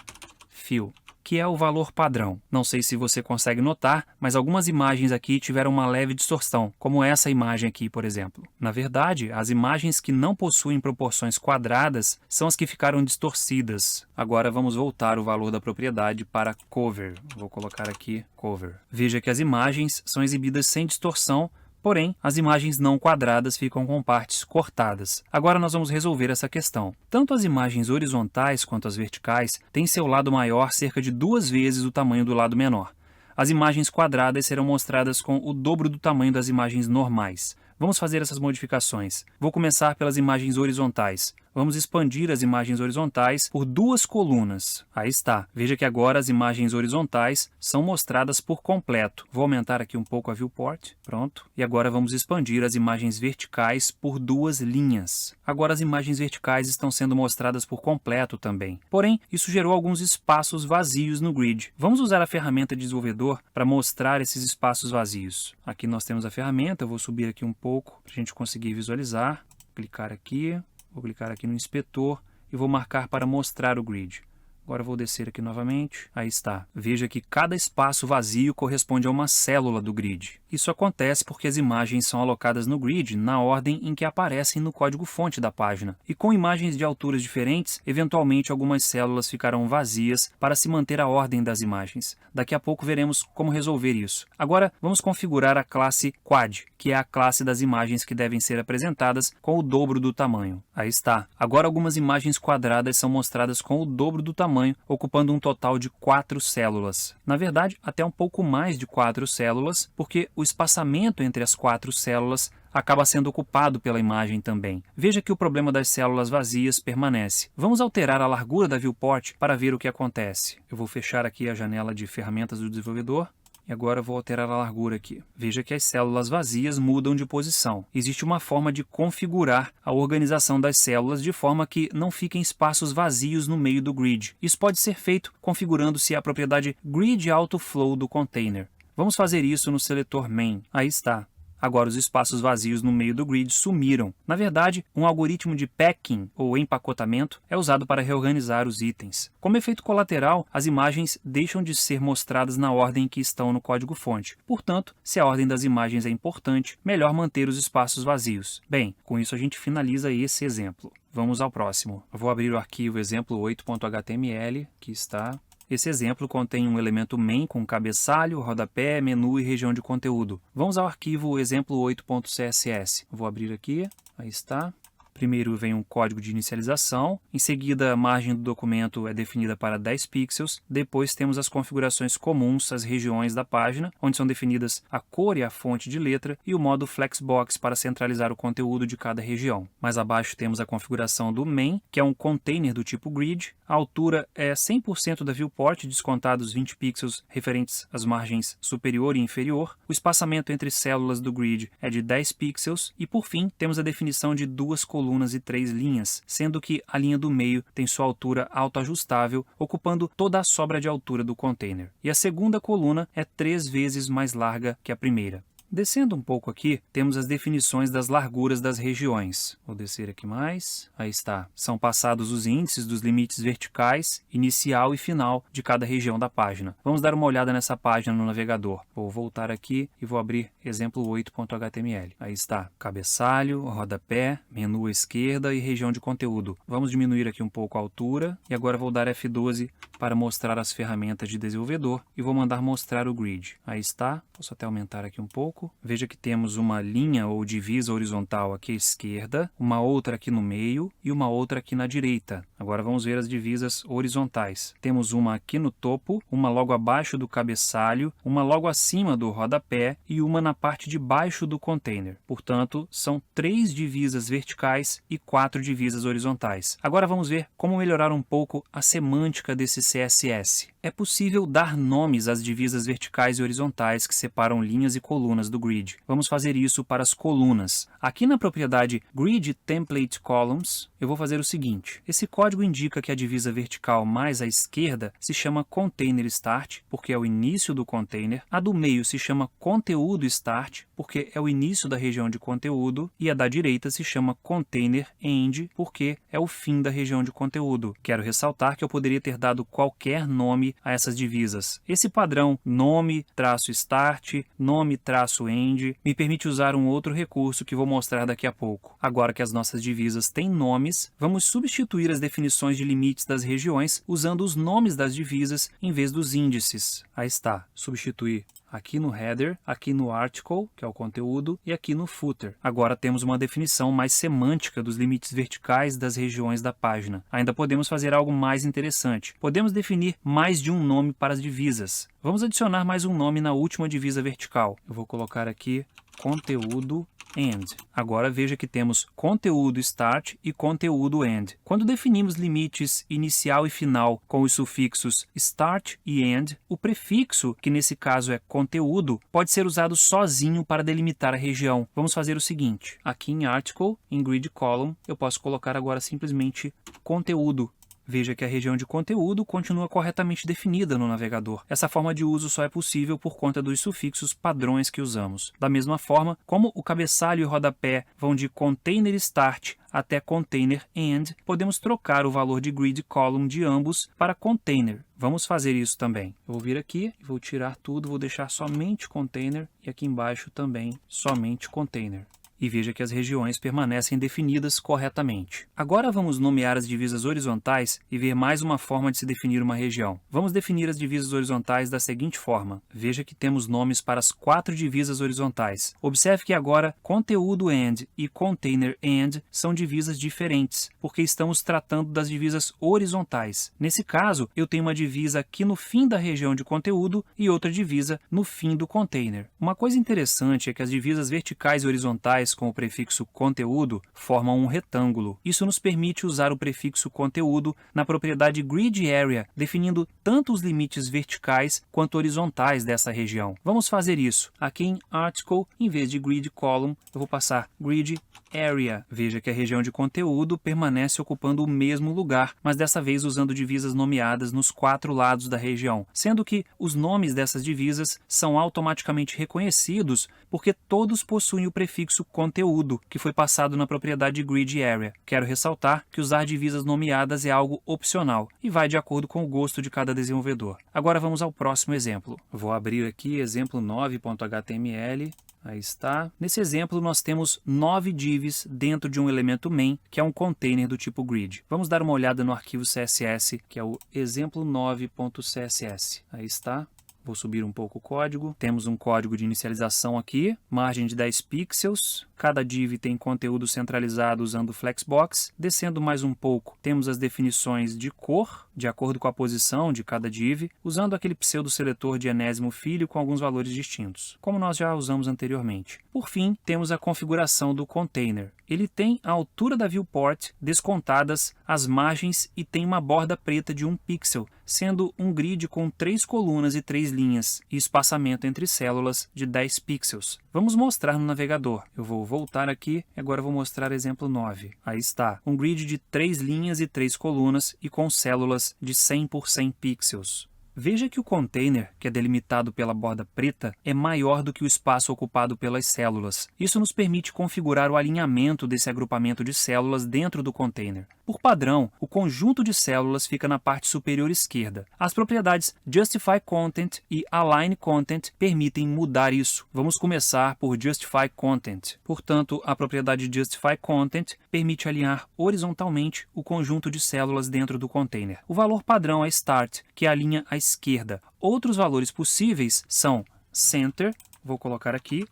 Fill, que é o valor padrão. Não sei se você consegue notar, mas algumas imagens aqui tiveram uma leve distorção, como essa imagem aqui, por exemplo. Na verdade, as imagens que não possuem proporções quadradas são as que ficaram distorcidas. Agora vamos voltar o valor da propriedade para Cover. Vou colocar aqui Cover. Veja que as imagens são exibidas sem distorção, porém, as imagens não quadradas ficam com partes cortadas. Agora nós vamos resolver essa questão. Tanto as imagens horizontais quanto as verticais têm seu lado maior cerca de 2 vezes o tamanho do lado menor. As imagens quadradas serão mostradas com o dobro do tamanho das imagens normais. Vamos fazer essas modificações. Vou começar pelas imagens horizontais. Vamos expandir as imagens horizontais por 2 colunas. Aí está. Veja que agora as imagens horizontais são mostradas por completo. Vou aumentar aqui um pouco a viewport. Pronto. E agora vamos expandir as imagens verticais por 2 linhas. Agora as imagens verticais estão sendo mostradas por completo também. Porém, isso gerou alguns espaços vazios no grid. Vamos usar a ferramenta de desenvolvedor para mostrar esses espaços vazios. Aqui nós temos a ferramenta. Eu vou subir aqui um pouco para a gente conseguir visualizar. Clicar aqui. Vou clicar aqui no inspetor e vou marcar para mostrar o grid. Agora vou descer aqui novamente. Aí está. Veja que cada espaço vazio corresponde a uma célula do grid. Isso acontece porque as imagens são alocadas no grid na ordem em que aparecem no código-fonte da página. E com imagens de alturas diferentes, eventualmente algumas células ficarão vazias para se manter a ordem das imagens. Daqui a pouco veremos como resolver isso. Agora vamos configurar a classe Quad, que é a classe das imagens que devem ser apresentadas com o dobro do tamanho. Aí está. Agora algumas imagens quadradas são mostradas com o dobro do tamanho, ocupando um total de 4 células. Na verdade, até um pouco mais de 4 células, porque o espaçamento entre as 4 células acaba sendo ocupado pela imagem também. Veja que o problema das células vazias permanece. Vamos alterar a largura da viewport para ver o que acontece. Eu vou fechar aqui a janela de ferramentas do desenvolvedor. E agora vou alterar a largura aqui. Veja que as células vazias mudam de posição. Existe uma forma de configurar a organização das células de forma que não fiquem espaços vazios no meio do grid. Isso pode ser feito configurando-se a propriedade Grid Auto Flow do container. Vamos fazer isso no seletor Main. Aí está. Agora os espaços vazios no meio do grid sumiram. Na verdade, um algoritmo de packing, ou empacotamento, é usado para reorganizar os itens. Como efeito colateral, as imagens deixam de ser mostradas na ordem em que estão no código-fonte. Portanto, se a ordem das imagens é importante, melhor manter os espaços vazios. Bem, com isso a gente finaliza esse exemplo. Vamos ao próximo. Eu vou abrir o arquivo exemplo8.html, que está... Esse exemplo contém um elemento main com cabeçalho, rodapé, menu e região de conteúdo. Vamos ao arquivo exemplo8.css. Vou abrir aqui, aí está. Primeiro vem um código de inicialização, em seguida a margem do documento é definida para 10 pixels, depois temos as configurações comuns às regiões da página, onde são definidas a cor e a fonte de letra e o modo Flexbox para centralizar o conteúdo de cada região. Mais abaixo temos a configuração do main, que é um container do tipo grid, a altura é 100% da viewport, descontados 20 pixels referentes às margens superior e inferior, o espaçamento entre células do grid é de 10 pixels e por fim temos a definição de 2 colunas e 3 linhas, sendo que a linha do meio tem sua altura autoajustável, ocupando toda a sobra de altura do container. E a segunda coluna é 3 vezes mais larga que a primeira. Descendo um pouco aqui, temos as definições das larguras das regiões. Vou descer aqui mais. Aí está. São passados os índices dos limites verticais, inicial e final de cada região da página. Vamos dar uma olhada nessa página no navegador. Vou voltar aqui e vou abrir exemplo 8.html. Aí está. Cabeçalho, rodapé, menu à esquerda e região de conteúdo. Vamos diminuir aqui um pouco a altura e agora vou dar F12 para mostrar as ferramentas de desenvolvedor e vou mandar mostrar o grid. Aí está. Posso até aumentar aqui um pouco. Veja que temos uma linha ou divisa horizontal aqui à esquerda, uma outra aqui no meio e uma outra aqui na direita. Agora vamos ver as divisas horizontais. Temos uma aqui no topo, uma logo abaixo do cabeçalho, uma logo acima do rodapé e uma na parte de baixo do container. Portanto, são 3 divisas verticais e 4 divisas horizontais. Agora vamos ver como melhorar um pouco a semântica desse CSS. É possível dar nomes às divisas verticais e horizontais que separam linhas e colunas do grid. Vamos fazer isso para as colunas. Aqui na propriedade Grid Template Columns, eu vou fazer o seguinte. Esse código indica que a divisa vertical mais à esquerda se chama Container Start, porque é o início do container. A do meio se chama Conteúdo Start, porque é o início da região de conteúdo. E a da direita se chama Container End, porque é o fim da região de conteúdo. Quero ressaltar que eu poderia ter dado qualquer nome a essas divisas. Esse padrão nome-start, nome-end me permite usar um outro recurso que vou mostrar daqui a pouco. Agora que as nossas divisas têm nomes, vamos substituir as definições de limites das regiões usando os nomes das divisas em vez dos índices. Aí está, substituir aqui no header, aqui no article, que é o conteúdo, e aqui no footer. Agora temos uma definição mais semântica dos limites verticais das regiões da página. Ainda podemos fazer algo mais interessante. Podemos definir mais de um nome para as divisas. Vamos adicionar mais um nome na última divisa vertical. Eu vou colocar aqui conteúdo end. Agora veja que temos conteúdo start e conteúdo end. Quando definimos limites inicial e final com os sufixos start e end, o prefixo, que nesse caso é conteúdo, pode ser usado sozinho para delimitar a região. Vamos fazer o seguinte. Aqui em article, em grid column, eu posso colocar agora simplesmente conteúdo. Veja que a região de conteúdo continua corretamente definida no navegador. Essa forma de uso só é possível por conta dos sufixos padrões que usamos. Da mesma forma, como o cabeçalho e o rodapé vão de container start até container end, podemos trocar o valor de grid column de ambos para container. Vamos fazer isso também. Eu vou vir aqui, vou tirar tudo, vou deixar somente container e aqui embaixo também somente container. E veja que as regiões permanecem definidas corretamente. Agora vamos nomear as divisas horizontais e ver mais uma forma de se definir uma região. Vamos definir as divisas horizontais da seguinte forma. Veja que temos nomes para as 4 divisas horizontais. Observe que agora conteúdo end e container end são divisas diferentes, porque estamos tratando das divisas horizontais. Nesse caso, eu tenho uma divisa aqui no fim da região de conteúdo e outra divisa no fim do container. Uma coisa interessante é que as divisas verticais e horizontais com o prefixo conteúdo formam um retângulo. Isso nos permite usar o prefixo conteúdo na propriedade grid area, definindo tanto os limites verticais quanto horizontais dessa região. Vamos fazer isso. Aqui em article, em vez de grid column, eu vou passar grid area. Veja que a região de conteúdo permanece ocupando o mesmo lugar, mas dessa vez usando divisas nomeadas nos 4 lados da região, sendo que os nomes dessas divisas são automaticamente reconhecidos porque todos possuem o prefixo conteúdo, que foi passado na propriedade grid area. Quero ressaltar que usar divisas nomeadas é algo opcional e vai de acordo com o gosto de cada desenvolvedor. Agora vamos ao próximo exemplo. Vou abrir aqui exemplo 9.html. Aí está. Nesse exemplo, nós temos 9 divs dentro de um elemento main, que é um container do tipo grid. Vamos dar uma olhada no arquivo CSS, que é o exemplo9.css. Aí está. Vou subir um pouco o código. Temos um código de inicialização aqui, margem de 10 pixels. Cada div tem conteúdo centralizado usando o Flexbox. Descendo mais um pouco, temos as definições de cor, de acordo com a posição de cada div, usando aquele pseudo-seletor de enésimo filho com alguns valores distintos, como nós já usamos anteriormente. Por fim, temos a configuração do container. Ele tem a altura da viewport descontadas as margens e tem uma borda preta de 1 pixel, sendo um grid com 3 colunas e 3 linhas e espaçamento entre células de 10 pixels. Vamos mostrar no navegador. Eu vou voltar aqui e agora vou mostrar exemplo 9. Aí está, um grid de 3 linhas e 3 colunas e com células de 100 por 100 pixels. Veja que o container, que é delimitado pela borda preta, é maior do que o espaço ocupado pelas células. Isso nos permite configurar o alinhamento desse agrupamento de células dentro do container. Por padrão, o conjunto de células fica na parte superior esquerda. As propriedades Justify Content e Align Content permitem mudar isso. Vamos começar por Justify Content. Portanto, a propriedade Justify Content permite alinhar horizontalmente o conjunto de células dentro do container. O valor padrão é Start, que é a linha à esquerda. Outros valores possíveis são Center, vou colocar aqui,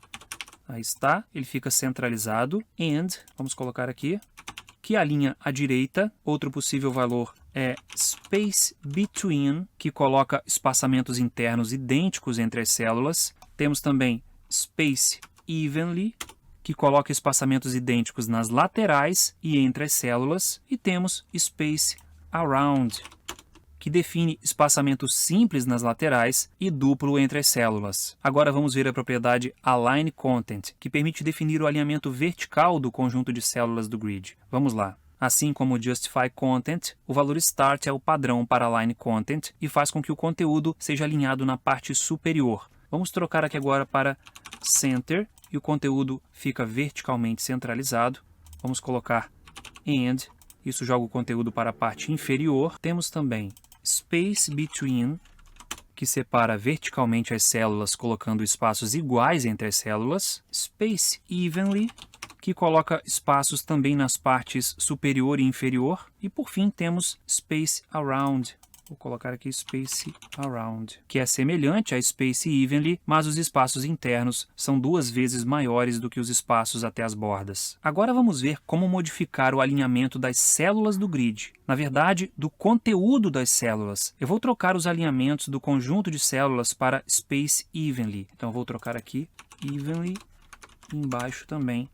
aí está, ele fica centralizado, End, vamos colocar aqui, que é a linha à direita. Outro possível valor é Space Between, que coloca espaçamentos internos idênticos entre as células. Temos também Space Evenly, que coloca espaçamentos idênticos nas laterais e entre as células. E temos Space Around, que define espaçamento simples nas laterais e duplo entre as células. Agora vamos ver a propriedade Align Content, que permite definir o alinhamento vertical do conjunto de células do grid. Vamos lá. Assim como o Justify Content, o valor Start é o padrão para Align Content e faz com que o conteúdo seja alinhado na parte superior. Vamos trocar aqui agora para Center e o conteúdo fica verticalmente centralizado. Vamos colocar End, isso joga o conteúdo para a parte inferior. Temos também Space Between, que separa verticalmente as células, colocando espaços iguais entre as células. Space Evenly, que coloca espaços também nas partes superior e inferior. E por fim temos Space Around. Vou colocar aqui Space Around, que é semelhante a Space Evenly, mas os espaços internos são 2 vezes maiores do que os espaços até as bordas. Agora vamos ver como modificar o alinhamento das células do grid. Na verdade, do conteúdo das células. Eu vou trocar os alinhamentos do conjunto de células para Space Evenly. Então eu vou trocar aqui Evenly, embaixo também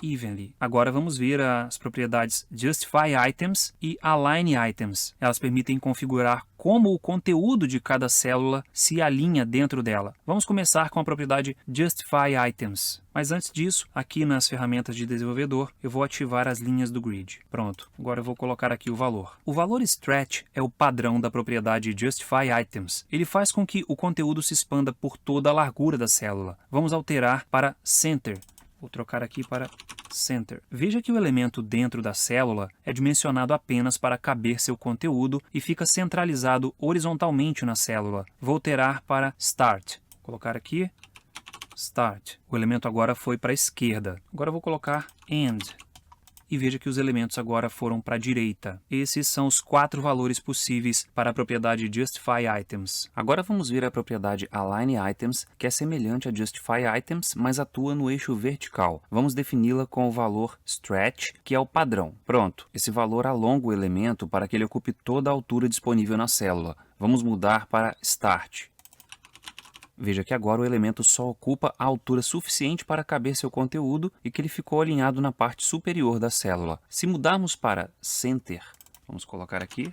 Evenly. Agora vamos ver as propriedades Justify Items e Align Items. Elas permitem configurar como o conteúdo de cada célula se alinha dentro dela. Vamos começar com a propriedade Justify Items. Mas antes disso, aqui nas ferramentas de desenvolvedor, eu vou ativar as linhas do grid. Pronto, agora eu vou colocar aqui o valor. O valor Stretch é o padrão da propriedade Justify Items. Ele faz com que o conteúdo se expanda por toda a largura da célula. Vamos alterar para Center. Vou trocar aqui para Center. Veja que o elemento dentro da célula é dimensionado apenas para caber seu conteúdo e fica centralizado horizontalmente na célula. Vou alterar para Start. Vou colocar aqui Start. O elemento agora foi para a esquerda. Agora eu vou colocar End. E veja que os elementos agora foram para a direita. Esses são os 4 valores possíveis para a propriedade Justify Items. Agora vamos ver a propriedade Align Items, que é semelhante a Justify Items, mas atua no eixo vertical. Vamos defini-la com o valor Stretch, que é o padrão. Pronto, esse valor alonga o elemento para que ele ocupe toda a altura disponível na célula. Vamos mudar para Start. Veja que agora o elemento só ocupa a altura suficiente para caber seu conteúdo e que ele ficou alinhado na parte superior da célula. Se mudarmos para Center, vamos colocar aqui,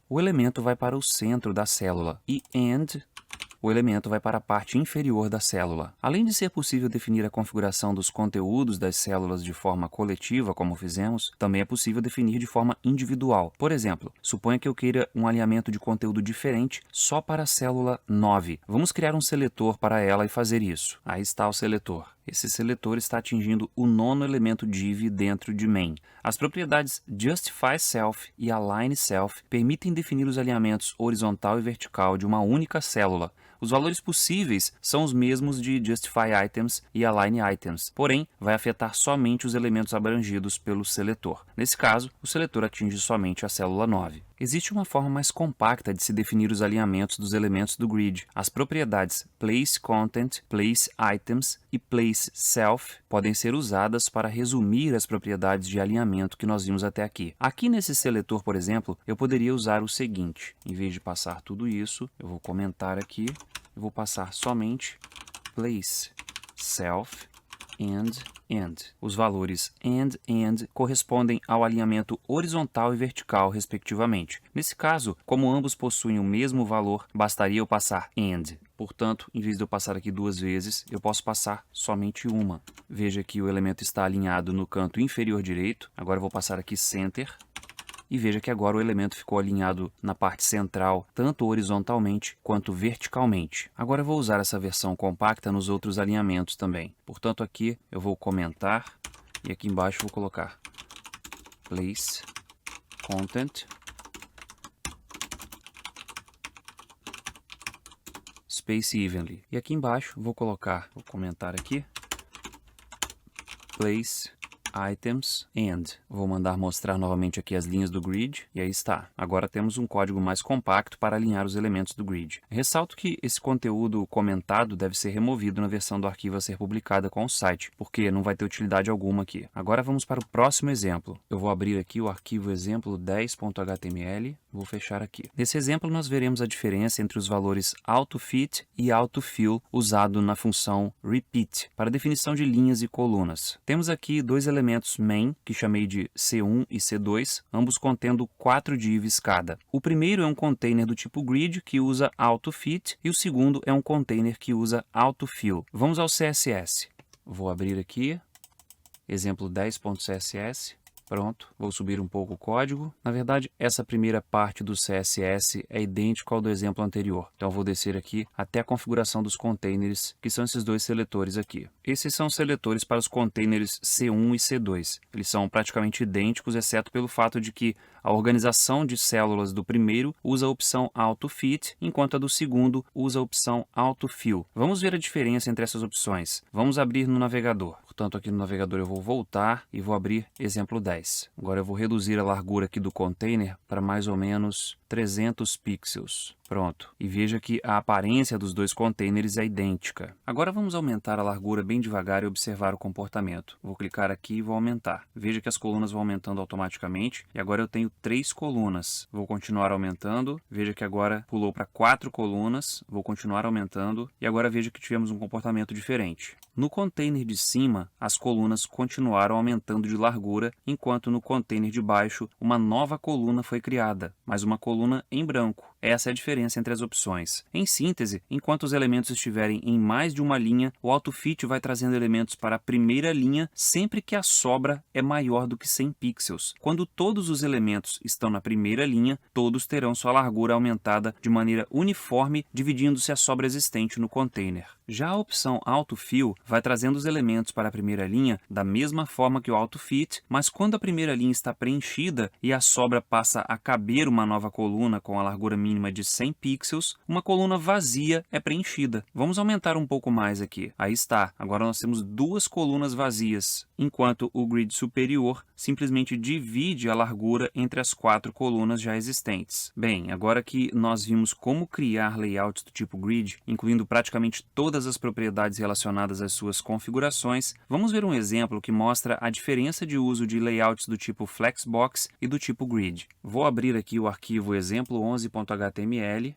o elemento vai para o centro da célula e End, o elemento vai para a parte inferior da célula. Além de ser possível definir a configuração dos conteúdos das células de forma coletiva, como fizemos, também é possível definir de forma individual. Por exemplo, suponha que eu queira um alinhamento de conteúdo diferente só para a célula 9. Vamos criar um seletor para ela e fazer isso. Aí está o seletor. Esse seletor está atingindo o 9º elemento div dentro de main. As propriedades Justify Self e Align Self permitem definir os alinhamentos horizontal e vertical de uma única célula. Os valores possíveis são os mesmos de Justify Items e Align Items, porém, vai afetar somente os elementos abrangidos pelo seletor. Nesse caso, o seletor atinge somente a célula 9. Existe uma forma mais compacta de se definir os alinhamentos dos elementos do grid. As propriedades Place Content, Place Items e Place Self podem ser usadas para resumir as propriedades de alinhamento que nós vimos até aqui. Aqui nesse seletor, por exemplo, eu poderia usar o seguinte. Em vez de passar tudo isso, eu vou comentar aqui, eu vou passar somente Place Self and End. Os valores and correspondem ao alinhamento horizontal e vertical, respectivamente. Nesse caso, como ambos possuem o mesmo valor, bastaria eu passar and. Portanto, em vez de eu passar aqui 2 vezes, eu posso passar somente uma. Veja que o elemento está alinhado no canto inferior direito. Agora eu vou passar aqui Center. e veja que agora o elemento ficou alinhado na parte central, tanto horizontalmente quanto verticalmente. Agora eu vou usar essa versão compacta nos outros alinhamentos também. Portanto, aqui eu vou comentar e aqui embaixo vou colocar Place Content Space Evenly. E aqui embaixo vou comentar aqui Place Items and. Vou mandar mostrar novamente aqui as linhas do grid e aí está. Agora temos um código mais compacto para alinhar os elementos do grid. Ressalto que esse conteúdo comentado deve ser removido na versão do arquivo a ser publicada com o site, porque não vai ter utilidade alguma aqui. Agora vamos para o próximo exemplo. Eu vou abrir aqui o arquivo exemplo 10.html. Vou fechar aqui. Nesse exemplo, nós veremos a diferença entre os valores AutoFit e AutoFill usado na função repeat para definição de linhas e colunas. Temos aqui dois elementos main, que chamei de C1 e C2, ambos contendo 4 divs cada. O primeiro é um container do tipo grid, que usa AutoFit, e o segundo é um container que usa AutoFill. Vamos ao CSS. Vou abrir aqui, exemplo 10.css. Pronto, vou subir um pouco o código. Na verdade, essa primeira parte do CSS é idêntica ao do exemplo anterior. Então, eu vou descer aqui até a configuração dos containers, que são esses dois seletores aqui. Esses são os seletores para os containers C1 e C2. Eles são praticamente idênticos, exceto pelo fato de que a organização de células do primeiro usa a opção AutoFit, enquanto a do segundo usa a opção AutoFill. Vamos ver a diferença entre essas opções. Vamos abrir no navegador. Portanto, aqui no navegador eu vou voltar e vou abrir exemplo 10. Agora eu vou reduzir a largura aqui do container para mais ou menos 300 pixels. Pronto. E veja que a aparência dos dois containers é idêntica. Agora vamos aumentar a largura bem devagar e observar o comportamento. Vou clicar aqui e vou aumentar. Veja que as colunas vão aumentando automaticamente. E agora eu tenho 3 colunas. Vou continuar aumentando. Veja que agora pulou para 4 colunas. Vou continuar aumentando. E agora veja que tivemos um comportamento diferente. No container de cima, as colunas continuaram aumentando de largura, enquanto no container de baixo, uma nova coluna foi criada, mas uma coluna em branco. Essa é a diferença entre as opções. Em síntese, enquanto os elementos estiverem em mais de uma linha, o AutoFit vai trazendo elementos para a primeira linha sempre que a sobra é maior do que 100 pixels. Quando todos os elementos estão na primeira linha, todos terão sua largura aumentada de maneira uniforme, dividindo-se a sobra existente no container. Já a opção AutoFill vai trazendo os elementos para a primeira linha da mesma forma que o AutoFit, mas quando a primeira linha está preenchida e a sobra passa a caber uma nova coluna com a largura mínima de 100 pixels, uma coluna vazia é preenchida. Vamos aumentar um pouco mais aqui. Aí está. Agora nós temos 2 colunas vazias, enquanto o grid superior simplesmente divide a largura entre as 4 colunas já existentes. Bem, agora que nós vimos como criar layouts do tipo grid, incluindo praticamente todas as propriedades relacionadas às suas configurações, vamos ver um exemplo que mostra a diferença de uso de layouts do tipo Flexbox e do tipo grid. Vou abrir aqui o arquivo exemplo 11.html.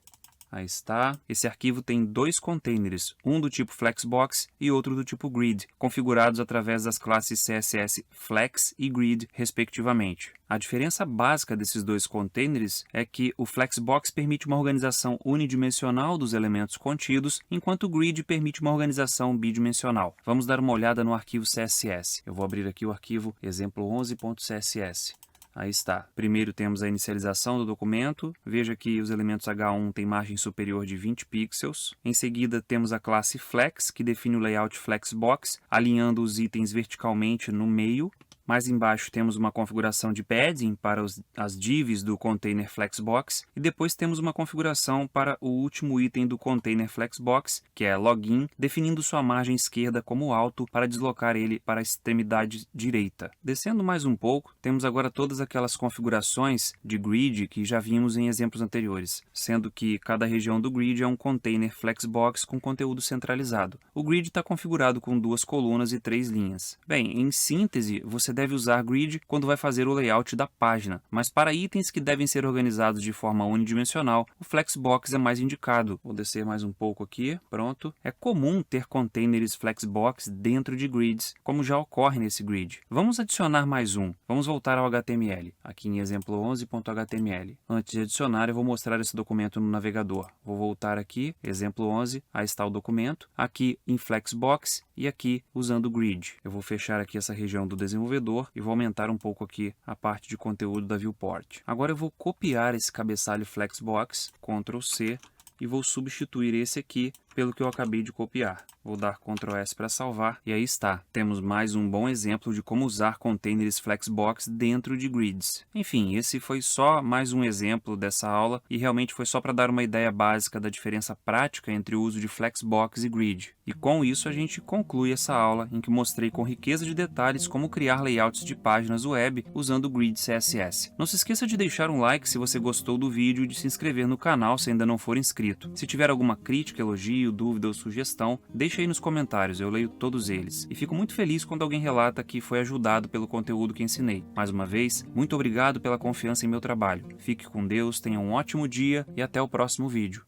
Aí está. Esse arquivo tem 2 containers, um do tipo Flexbox e outro do tipo Grid, configurados através das classes CSS Flex e Grid, respectivamente. A diferença básica desses 2 containers é que o Flexbox permite uma organização unidimensional dos elementos contidos, enquanto o Grid permite uma organização bidimensional. Vamos dar uma olhada no arquivo CSS. Eu vou abrir aqui o arquivo exemplo 11.css. Aí está. Primeiro temos a inicialização do documento. Veja que os elementos H1 têm margem superior de 20 pixels. Em seguida temos a classe Flex, que define o layout Flexbox, alinhando os itens verticalmente no meio. Mais embaixo temos uma configuração de padding para as divs do container Flexbox e depois temos uma configuração para o último item do container Flexbox, que é login, definindo sua margem esquerda como alto para deslocar ele para a extremidade direita. Descendo mais um pouco, temos agora todas aquelas configurações de grid que já vimos em exemplos anteriores, sendo que cada região do grid é um container Flexbox com conteúdo centralizado. O grid está configurado com 2 colunas e 3 linhas. Bem, em síntese, você deve usar grid quando vai fazer o layout da página, mas para itens que devem ser organizados de forma unidimensional, o Flexbox é mais indicado. Vou descer mais um pouco aqui, pronto. É comum ter containers Flexbox dentro de grids, como já ocorre nesse grid. Vamos adicionar mais um. Vamos voltar ao HTML, aqui em exemplo 11.html. Antes de adicionar, eu vou mostrar esse documento no navegador. Vou voltar aqui, exemplo 11, aí está o documento. Aqui em Flexbox e aqui usando o Grid. Eu vou fechar aqui essa região do desenvolvedor e vou aumentar um pouco aqui a parte de conteúdo da viewport. Agora eu vou copiar esse cabeçalho Flexbox, Ctrl C, e vou substituir esse aqui pelo que eu acabei de copiar. Vou dar Ctrl S para salvar e aí está. Temos mais um bom exemplo de como usar containers Flexbox dentro de grids. Enfim, esse foi só mais um exemplo dessa aula e realmente foi só para dar uma ideia básica da diferença prática entre o uso de Flexbox e Grid. E com isso a gente conclui essa aula em que mostrei com riqueza de detalhes como criar layouts de páginas web usando o Grid CSS. Não se esqueça de deixar um like se você gostou do vídeo e de se inscrever no canal se ainda não for inscrito. Se tiver alguma crítica, elogio, dúvida ou sugestão, deixe aí nos comentários, eu leio todos eles. E fico muito feliz quando alguém relata que foi ajudado pelo conteúdo que ensinei. Mais uma vez, muito obrigado pela confiança em meu trabalho. Fique com Deus, tenha um ótimo dia e até o próximo vídeo.